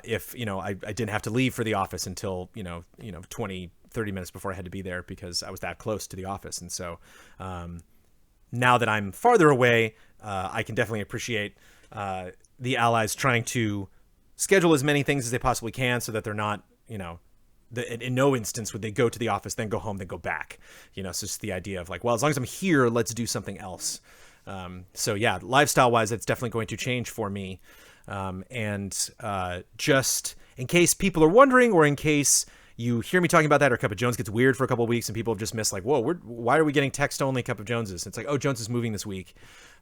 If, I didn't have to leave for the office until, 20, 30 minutes before I had to be there because I was that close to the office. And so now that I'm farther away, I can definitely appreciate the Allies trying to schedule as many things as they possibly can so that they're not, in no instance would they go to the office, then go home, then go back. It's just the idea of like, well, as long as I'm here, let's do something else. So yeah, lifestyle wise, it's definitely going to change for me. Just in case people are wondering, or in case you hear me talking about that, or Cup of Jones gets weird for a couple of weeks and people have just missed like, whoa, why are we getting text only Cup of Joneses? It's like, oh, Jones is moving this week.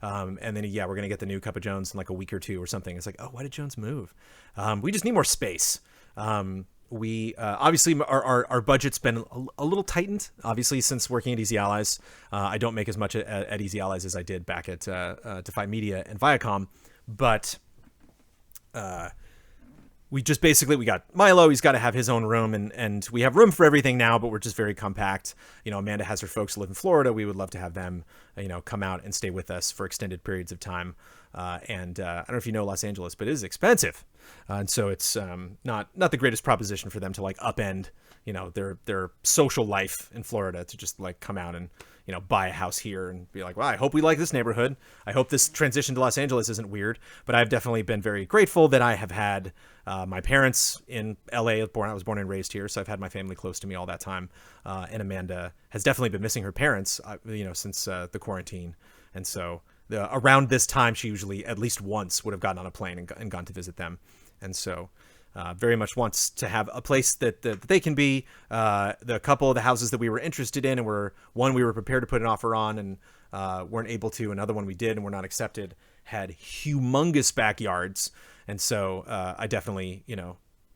And then, we're going to get the new Cup of Jones in like a week or two or something. It's like, oh, why did Jones move? We just need more space. We obviously our budget's been a little tightened, obviously, since working at Easy Allies. I don't make as much at Easy Allies as I did back at Defy Media and Viacom, but we just basically, we got Milo, he's got to have his own room, and we have room for everything now, but we're just very compact. Amanda has her folks who live in Florida. We would love to have them, come out and stay with us for extended periods of time. And I don't know if you know Los Angeles, but it is expensive. And so it's not the greatest proposition for them to like upend, their social life in Florida to just like come out and, buy a house here and be like, well, I hope we like this neighborhood. I hope this transition to Los Angeles isn't weird. But I've definitely been very grateful that I have had my parents in LA. I was born and raised here, so I've had my family close to me all that time. And Amanda has definitely been missing her parents, since the quarantine. And so around this time, she usually at least once would have gotten on a plane and gone to visit them. And so very much wants to have a place that they can be. The couple of the houses that we were interested in, and one we were prepared to put an offer on and weren't able to. Another one we did and were not accepted, had humongous backyards. And so I definitely,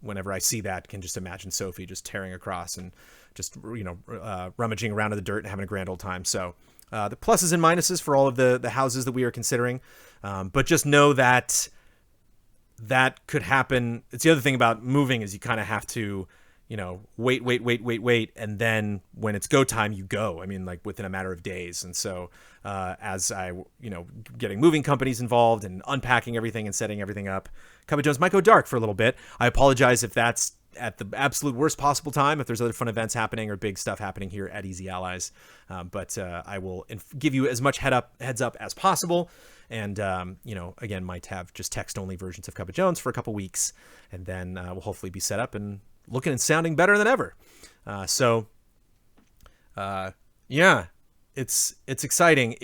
whenever I see that, can just imagine Sophie just tearing across and just, rummaging around in the dirt and having a grand old time. So the pluses and minuses for all of the houses that we are considering. But just know that could happen. It's the other thing about moving is you kind of have to, wait. And then when it's go time, you go. I mean, like within a matter of days. And so as I, getting moving companies involved and unpacking everything and setting everything up, Cup of Jones might go dark for a little bit. I apologize if that's at the absolute worst possible time, if there's other fun events happening or big stuff happening here at Easy Allies. But I will give you as much heads up as possible. And, again, might have just text-only versions of Cup of Jones for a couple weeks. And then we'll hopefully be set up and looking and sounding better than ever. It's exciting.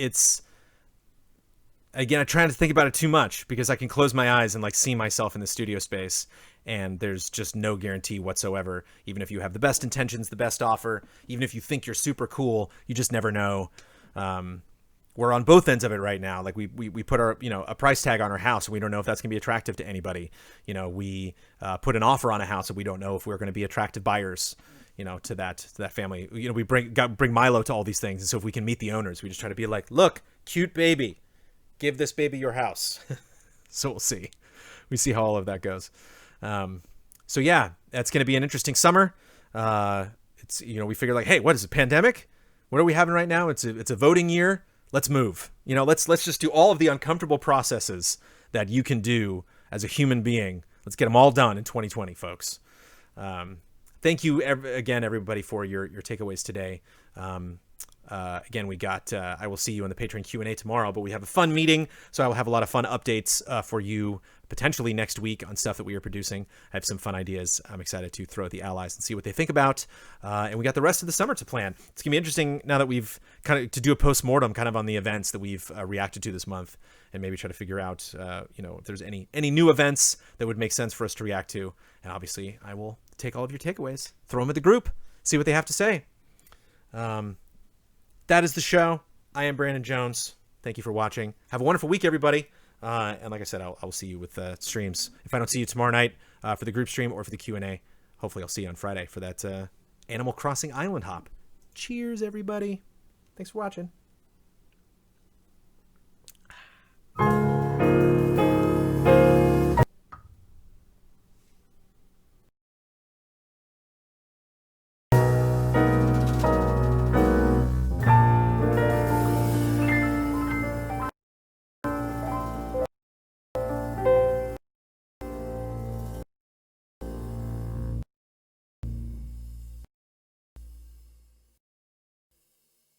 Again, I try not to think about it too much because I can close my eyes and like see myself in the studio space, and there's just no guarantee whatsoever. Even if you have the best intentions, the best offer, even if you think you're super cool, you just never know. We're on both ends of it right now. Like we put our, a price tag on our house and we don't know if that's going to be attractive to anybody. We put an offer on a house and we don't know if we're going to be attractive buyers, to that family. We bring Milo to all these things. And so if we can meet the owners, we just try to be like, look, cute baby, give this baby your house. So we'll see. We see how all of that goes. So yeah, that's going to be an interesting summer. It's, we figure like, hey, what is it? Pandemic? What are we having right now? It's a voting year. Let's move. Let's just do all of the uncomfortable processes that you can do as a human being. Let's get them all done in 2020, folks. Thank you again, everybody, for your takeaways today. Again, we got, I will see you on the Patreon Q&A tomorrow, but we have a fun meeting, so I will have a lot of fun updates for you potentially next week on stuff that we are producing. I have some fun ideas I'm excited to throw at the allies and see what they think about. And we got the rest of the summer to plan. It's going to be interesting now that we've kind of to do a post-mortem kind of on the events that we've reacted to this month, and maybe try to figure out, if there's any new events that would make sense for us to react to. And obviously, I will take all of your takeaways, throw them at the group, see what they have to say. That is the show. I am Brandon Jones. Thank you for watching. Have a wonderful week, everybody. And like I said, I will see you with streams. If I don't see you tomorrow night for the group stream or for the Q&A, hopefully I'll see you on Friday for that Animal Crossing Island hop. Cheers, everybody. Thanks for watching.